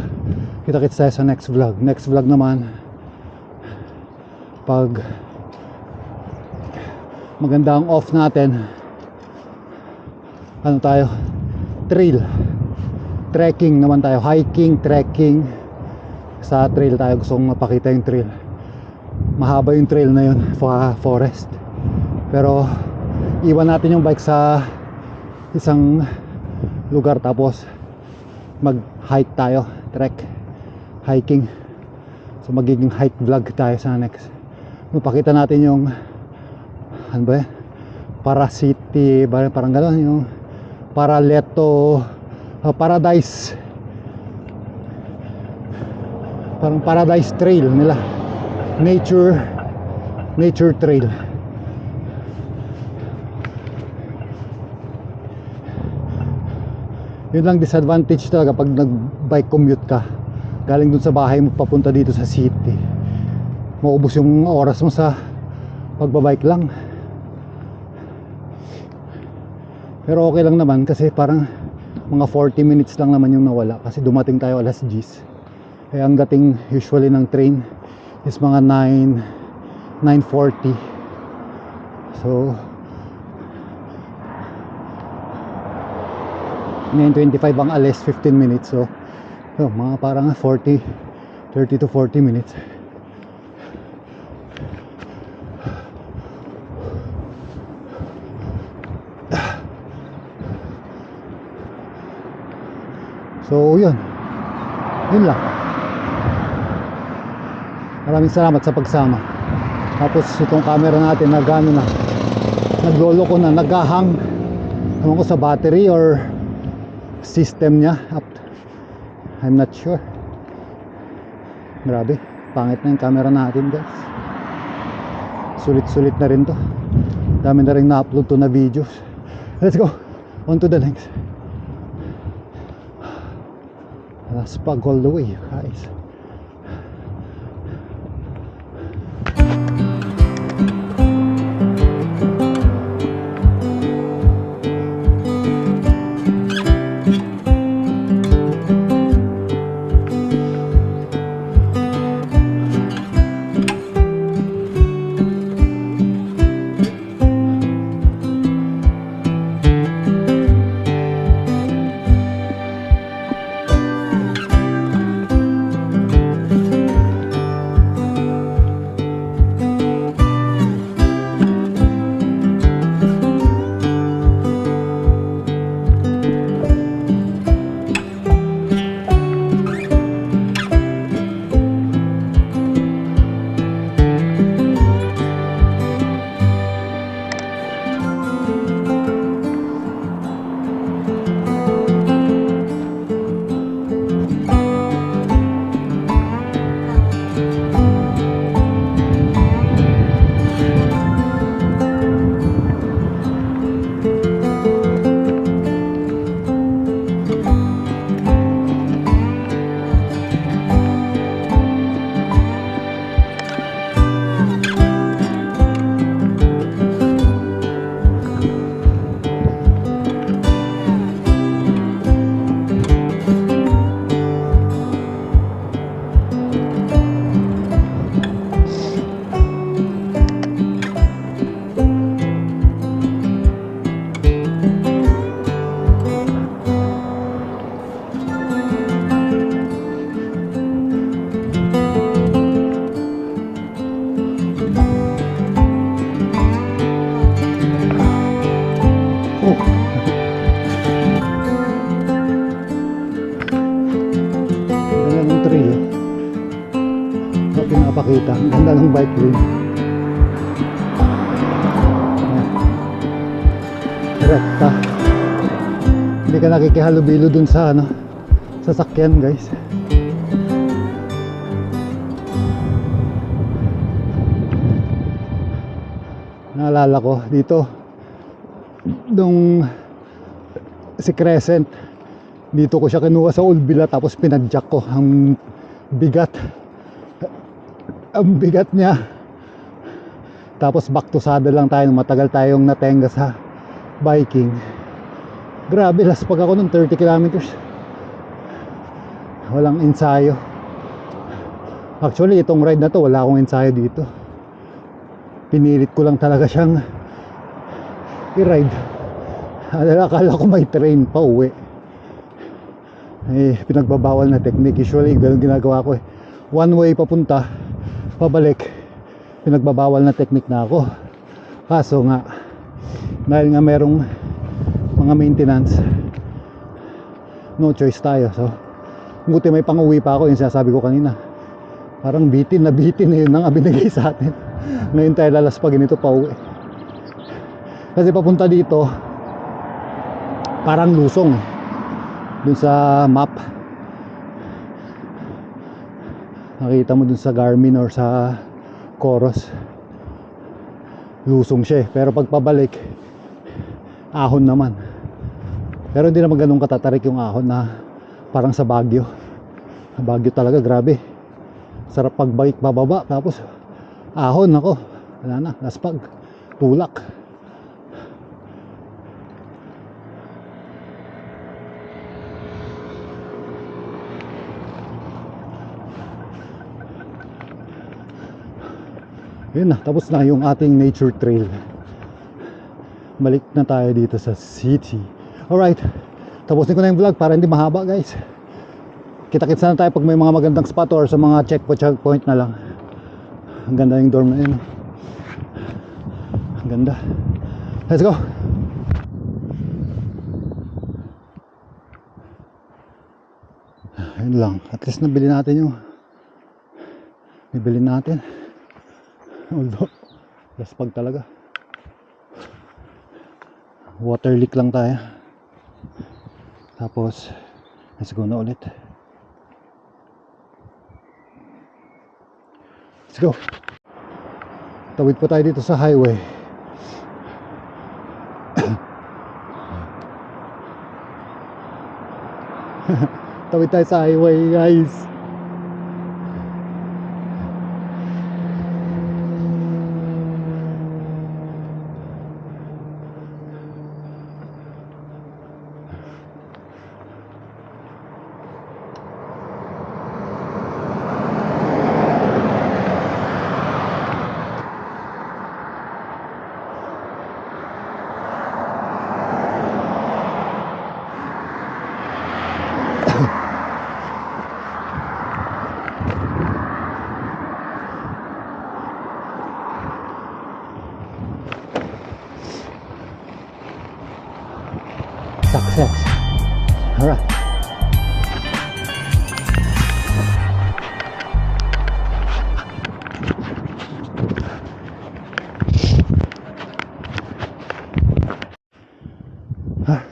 Kita-kits tayo sa next vlog. Next vlog naman, pag maganda ang off natin, tayo, trail, trekking naman tayo, hiking, trekking. Sa trail tayo, gusto kong mapakita yung trail. Mahaba yung trail na yun, forest. Pero iwan natin yung bike sa isang lugar, tapos mag-hike tayo, trek, hiking. So magiging hike vlog tayo sa next. Mapakita natin yung Paracity, parang gano'n, yung Paraleto, Paradise, parang Paradise Trail nila, nature trail. Yun lang disadvantage talaga pag nag-bike commute ka galing dun sa bahay mo papunta dito sa city. Maubos yung oras mo sa pagbabike lang. Pero okay lang naman kasi parang mga 40 minutes lang naman yung nawala kasi dumating tayo alas 10. Kaya ang dating usually ng train is mga 9:40. So 9:25 ang alis, 15 minutes. So mga parang 30 to 40 minutes. So yun lang. Maraming salamat sa pagsama. Tapos itong camera natin nagano na, nagloloko na, naghahang. Ewan ko sa battery or system niya. I'm not sure. Grabe, pangit na yung camera natin guys. Sulit na rin to. Dami na rin na-upload to na videos. Let's go on to the next. Laspag all the way guys. Pinapakita ang ganda ng bike lane. Rekta, hindi ka nakikihalubilo dun sa sasakyan guys. Naalala ko dito nung si Crescent, dito ko siya kinuha sa Ulbila tapos pinadjack ko. Ang bigat niya. Tapos back to saddle lang tayo, matagal tayong natenga sa biking. Grabe, laspag ako ng 30 kilometers. Walang ensayo. Actually itong ride na to wala akong ensayo dito. Pinilit ko lang talaga siyang i-ride. Akala ko may train pa uwi. Pinagbabawal na technique. Usually ganun ginagawa ko one way papunta, pabalik pinagbabawal na technique na ako. Kaso nga dahil nga merong mga maintenance, no choice tayo. So buti may pang-uwi pa ako, yung sinasabi ko kanina. Parang bitin na yun ang binigay sa atin. Ngayon tayo lalaspagin ito pa uwi. Kasi papunta dito parang lusong dun sa map. Nakita mo dun sa Garmin or sa Coros, lusong siya pero pag pabalik ahon naman. Pero hindi naman ganun katatarik yung ahon na parang sa Baguio. Baguio talaga, grabe. Sarap pagbalik bababa tapos ahon, ako wala na, laspag, tulak. Yun na, tapos na yung ating nature trail. Balik na tayo dito sa city. Alright, tapusin ko na yung vlog para hindi mahaba guys. Kita-kits na tayo pag may mga magandang spot or sa mga checkpoint na lang. Ang ganda yung dorm na yun. Ang ganda. Let's go. Ayun lang, at least nabili natin yung bibili natin. Although laspag talaga. Water leak lang tayo. Tapos let's go na ulit. Let's go. Tawid po tayo dito sa highway. Tawid tayo sa highway guys. Success. Alright.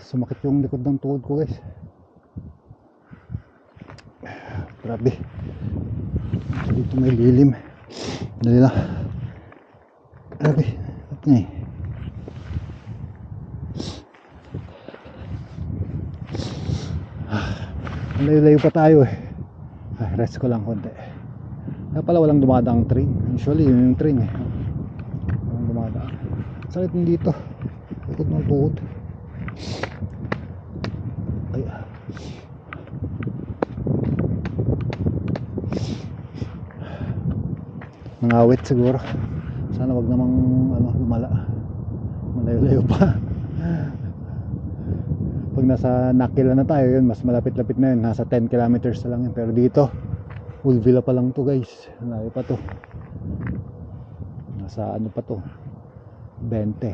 Sumakit yung likod ng tuhod ko guys. Grabe. Dito may lilim. Dali lang. Grabe. At nga eh. Layo-layo pa tayo eh. Rest ko lang konti. Kaya pala walang dumadaang train. Usually yun yung train eh. Walang dumadaang. Sakit din dito. Ikot ng tuhod. Ay. Nangawit siguro. Sana wag namang lumala. Malayo-layo pa. Pag nasa Nakila na tayo, yun mas malapit-lapit na yun, nasa 10 kilometers na lang yun. Pero dito Ulvila pa lang to guys, layo pa to, nasa ano pa to, 20.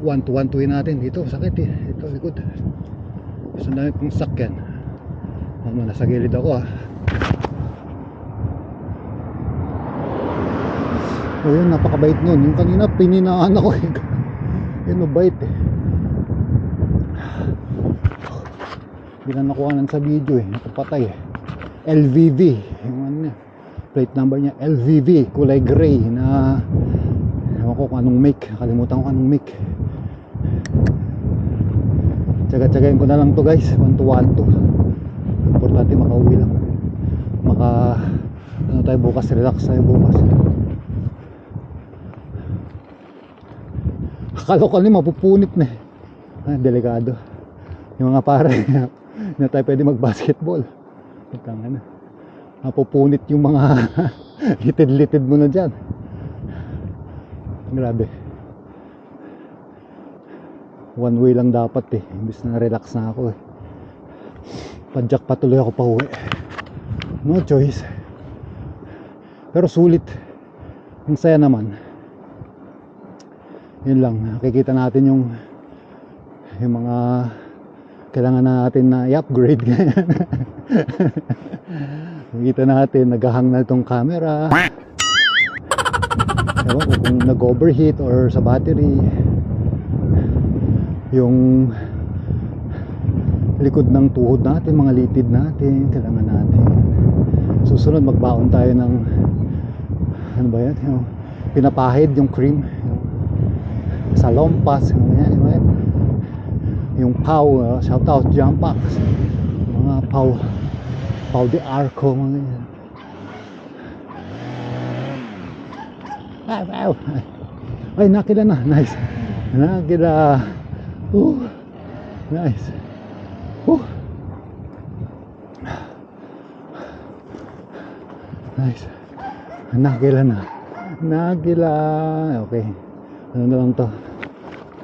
1-2 natin dito, sakit eh, ito likod. Gusto namin kong sakyan. Nasa gilid ako ah. O yun, napakabait nun. Yung kanina pininaan ako eh. Yun, mabait eh. Hindi na nakuha sa video eh. Nakapatay eh. LVV. Yung ano niya, plate number niya LVV. Kulay gray na ewan ko kung anong make. Nakalimutan ko anong make. Tsaga-tsagayin ko na lang to guys. 1-2. Importante makauwi lang. Ano tayo bukas, relax tayo bukas. Akala ni mapupunit na eh. Delikado. Yung mga pare na tayo pwede mag-basketball. Mapupunit yung mga litid-litid mo na dyan. Grabe. One way lang dapat eh. Imbis na relax na ako eh. Padjak patuloy ako pa uwi. No choice. Pero sulit. Ang saya naman. Yun lang, nakikita natin yung mga kailangan natin na i-upgrade. Nakikita natin naghahang na itong camera, ewan ko kung nag-overheat or sa battery. Yung likod ng tuhod natin, mga litid natin, kailangan natin. Susunod magbaon tayo ng ano ba yan, yung pinapahid, yung cream, sa lompas, yung Pau, shout out Jampax, mga Pau de Arco, mga ganyan. Ay, Nakila na, nice. Nakila. Nice. Nice. Nakila na. Nakila. Okay. Ano na lang to?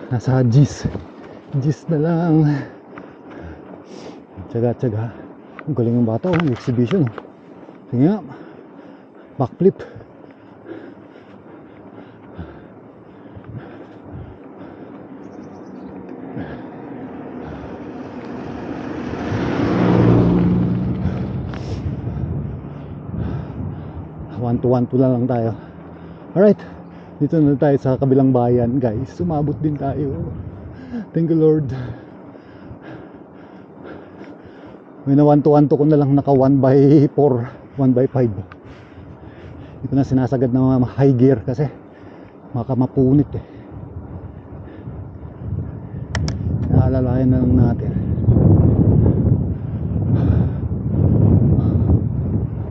Nasa G's. G's na lang. Tsaga. Ang galing ng bata. Exhibition. Sige nga. Backflip. One to lang tayo. Alright, dito na tayo sa kabilang bayan, guys. Sumabot din tayo. Thank you, Lord. May na 1 to ko na lang naka 1/4, 1/5. Hindi ko na sinasagad na high gear kasi mapunit eh. Naalalayan na lang natin.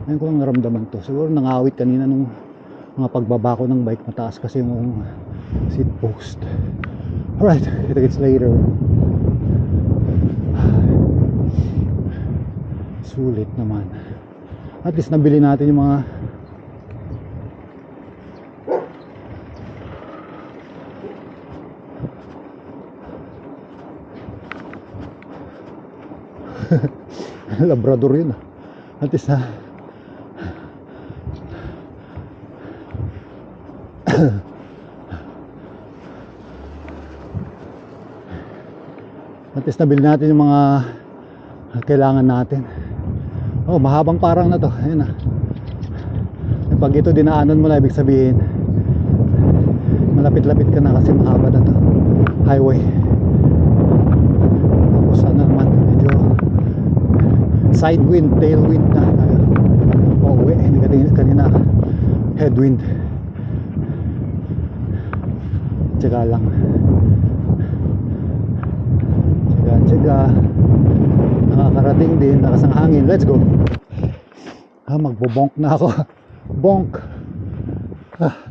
Ngayon ko lang naramdaman to. Siguro nangawit kanina nung mga pagbaba ko ng bike. Mataas kasi yung seat post. Alright, kita-kits later. Sulit naman. At least nabili natin yung mga Labrador yun ah. At least na at least nabili natin yung mga kailangan natin. Oh, mahabang parang na to. Ayun na. Pag ito dinaanan mo na, ibig sabihin malapit-lapit ka na kasi mahaba na to highway. Tapos ano naman, medyo side wind, tailwind na. Oh, hindi kanina headwind. Tsaga lang. Tsaga. Nakakarating din, lakas ng hangin. Let's go. Magbobonk na ako. Bonk.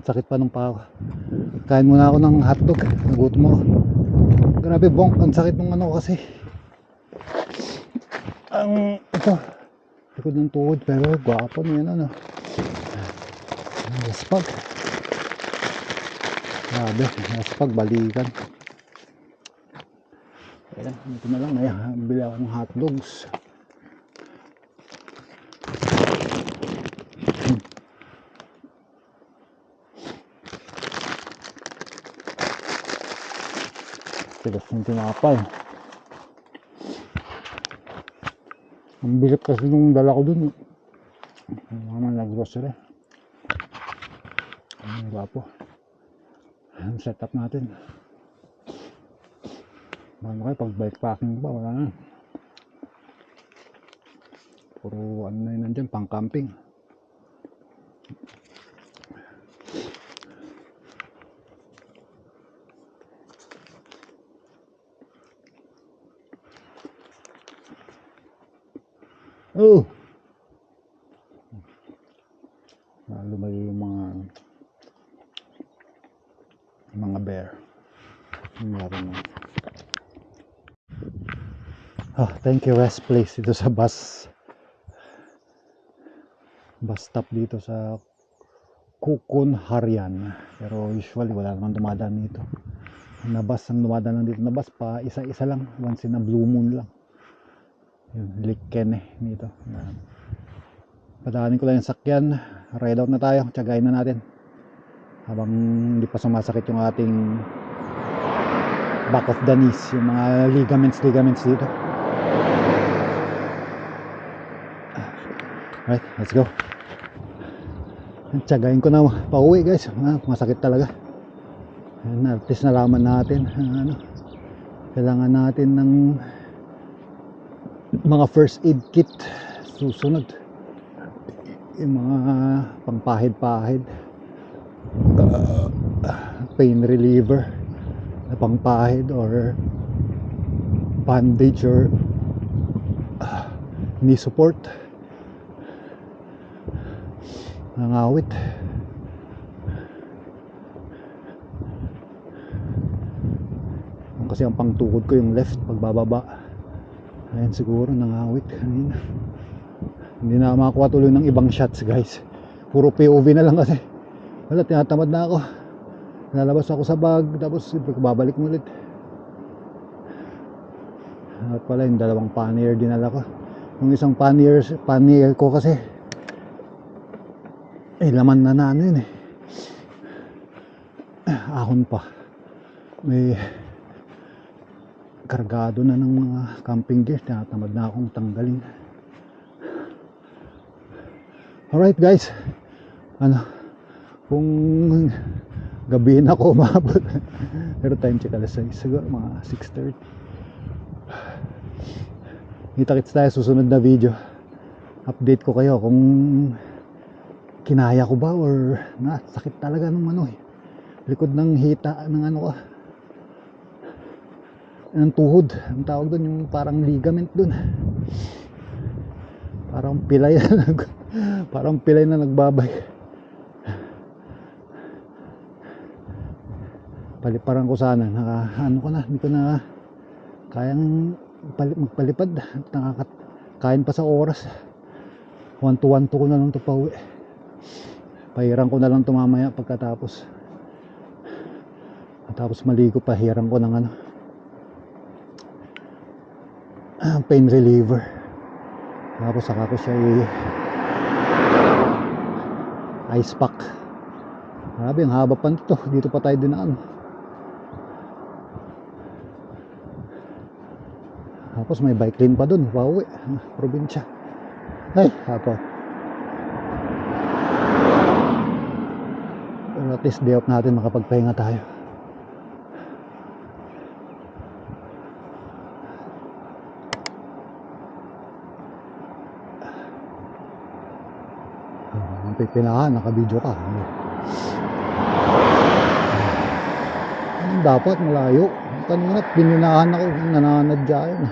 Sakit pa ng paa ko. Kain muna ako ng hotdog. Nagutom ako. Grabe bonk. Ang sakit ng ano kasi. Ito. Likod ng tuhod pero gwapo na yan ano. Laspag. Grabe. Laspag. Balikan. Ayan, ito na lang, bili ako ng hotdogs. Tigas ng tinapay. Ang bigat kasi nung dala ko dun. Ang mga nag-grocery. Ang gwapo. Ang setup natin. Ano kayo, pag bike packing pa, wala na. Puro ano na yun nandyan, pang camping. Oh! Lalo ba yung mga bear. Meron na. Thank you rest place dito sa bus stop dito sa Kukun Harian, pero usually wala naman dumadaan dito. Na bus ang dumadaan lang dito na bus pa isa-isa lang, once in a blue moon lang. Yun, Likken dito. Padaanin ko lang yung sakyan. Ride out na tayo, tiyagain na natin habang hindi pa sumasakit yung ating back of the knees, yung mga ligaments dito. Alright, let's go. Tiyagain ko na pauwi guys. Masakit talaga. At least nalaman natin kailangan natin ng mga first aid kit. Susunod yung mga pangpahid-pahid, pain reliever na pangpahid or bandage or knee support. Nangawit. Kasi ang pangtukod ko yung left pagbababa. Ayan siguro nangawit kanina. Hindi na makakuha tuloy ng ibang shots guys. puro POV na lang kasi. Wala, tinatamad na ako. Lalabas ako sa bag, tapos babalik mo ulit. At pala yung dalawang pannier dinala ko. Yung isang pannier ko kasi laman na ano yun eh. Ahon pa. May kargado na ng mga camping gear. Tinatamad na akong tanggalin. Alright guys, kung gabihin ako umabot pero time check alas 6, siguro mga 6:30. Kita-kits tayo susunod na video. Update ko kayo kung kinaya ko ba or sakit talaga ng likod ng hita ng ng tuhod, ang tawag doon, yung parang ligament doon, parang pilay parang pilay na nagbabay. Paliparan ko sana, hindi ko na kayang magpalipad, kain pa sa oras. 1-2 ko na lang ito pa uwi. Pahiran ko na lang ito mamaya pagkatapos maligo, pahiran ko ng pain reliever, tapos saka ko siya ice pack. Grabe, ang haba pa nito. Dito pa tayo dinaan. Tapos may bike lane pa dun, pauwi, probinsya. Ay, hapa. Pero at least day off natin, makapagpahinga tayo. Pipinahan, nakabidyo ka. Dapat malayo. Kanina pininahan ako, nananadya yun.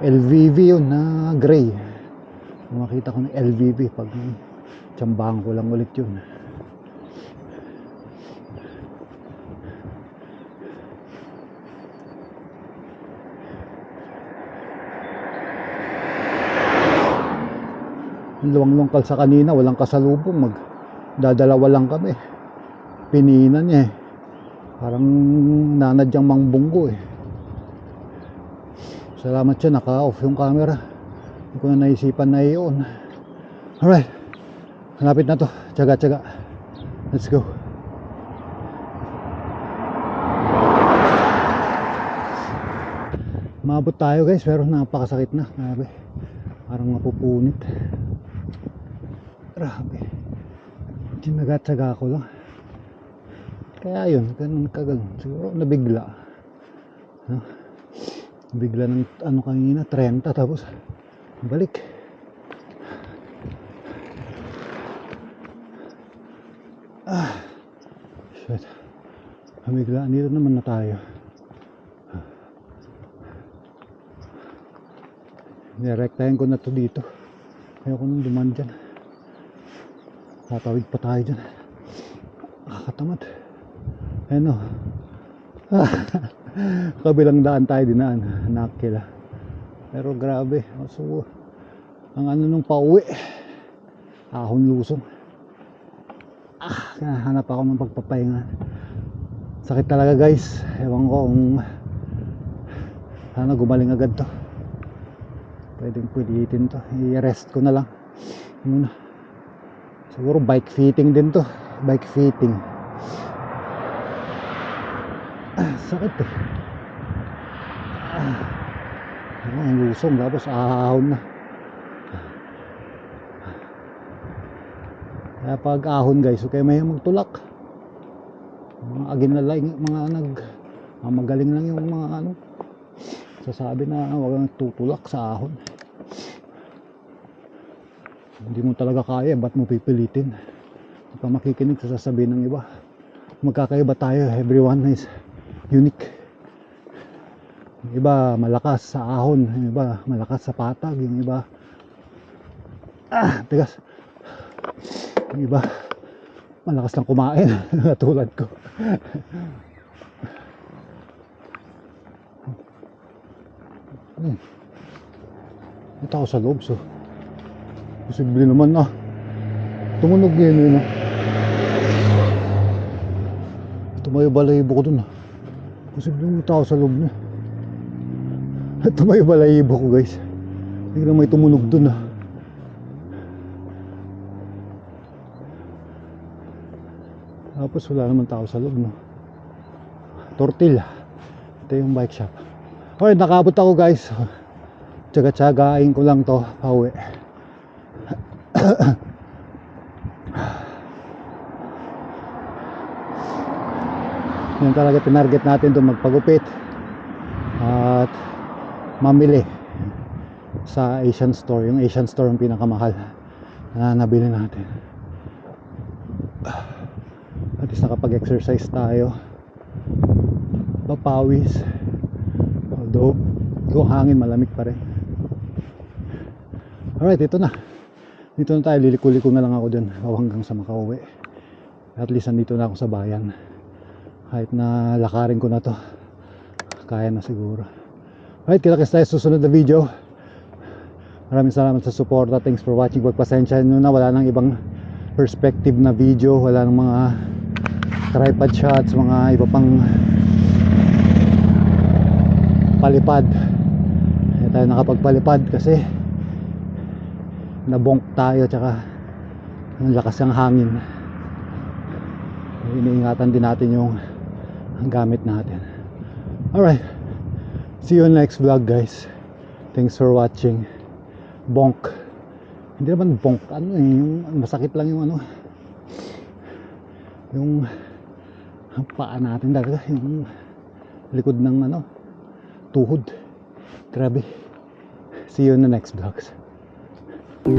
LVV yun na gray. Makita ko ng LVV pag tsambahan ko lang ulit yun. Luwang-luwang kalsa kanina, walang kasalubong, magdadalawa lang kami. Pininan niya parang nanadyang mangbunggo Salamat siya, naka-off yung camera. Hindi ko na naisipan na i-on. Alright, malapit na to, tiyaga-tiyaga. Let's go. Maabot tayo guys, pero napakasakit na. Grabe, parang mapupunit. Grabe, tinaga-tsaga ko lang. Kaya yun, ganun kagano'n. Siguro nabigla. Bigla ng kanina, 30, tapos balik. Shit. Bigla, dito naman na tayo. Nirektahin ko na to dito. Kaya ko nung duman dyan. Tatawid pa tayo dyan. Nakakatamad. Ano? Kabilang daan tayo dinaan. Nakila. Pero grabe. So, ang nung pauwi, ahon lusong. Hanap ako ng pagpapahinga. Sakit talaga guys. Ewan ko kung sana gumaling agad to. Pwedeng pilitin to. I-rest ko na lang muna. Siguro bike fitting din to. Bike fitting. Sakit ang lusong, tapos ahon na. Kaya pag ahon guys, okay, may magtulak. Mga aginalay, magaling lang yung mga sasabi na wag kang tutulak sa ahon. Hindi mo talaga kaya, ba't mo pipilitin? Huwag kang makikinig sa sasabihin ng iba. Magkakaiba tayo, everyone is unique. Yung iba malakas sa ahon, yung iba malakas sa patag, yung iba tigas. Yung iba malakas lang kumain tulad ko. Ito ako sa loob, so posible naman Tumunog yun yun. Tumayo balahibo ko dun. Posibleng may tao sa loob niya. Tumayo balahibo ko guys. Tignan may tumunog dun ah. Tapos wala naman tao sa loob no. Tortilla. Ito yung bike shop. Okay, nakabot ako guys. Tsaga-tsagain ko lang to pauwi. Yan talaga tinarget natin doon, magpagupit at mamili sa Asian store. Yung Asian store yung pinakamahal na nabili natin. At least nakapag-exercise tayo, papawis, although yung hangin malamig pa rin. Alright, ito na. Dito na tayo, liliko-liko na lang ako dyan hanggang sa makauwi. At least nandito na ako sa bayan. Kahit na lakarin ko na to, kaya na siguro. Alright, kita-kits tayo susunod na video. Maraming salamat sa suporta. Thanks for watching. Pagpasensya nyo na, wala nang ibang perspective na video, wala nang mga tripod shots, mga iba pang palipad. Hindi tayo nakapagpalipad kasi nabonk tayo, tsaka ang lakas ng hangin. Iniingatan din natin yung gamit natin. Alright, see you next vlog guys. Thanks for watching. Bonk, hindi naman bonk, ano yung masakit lang yung ano, yung paa natin talaga, yung likod ng ano, tuhod. Grabe. See you in the next vlogs. Nice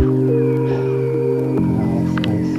guys.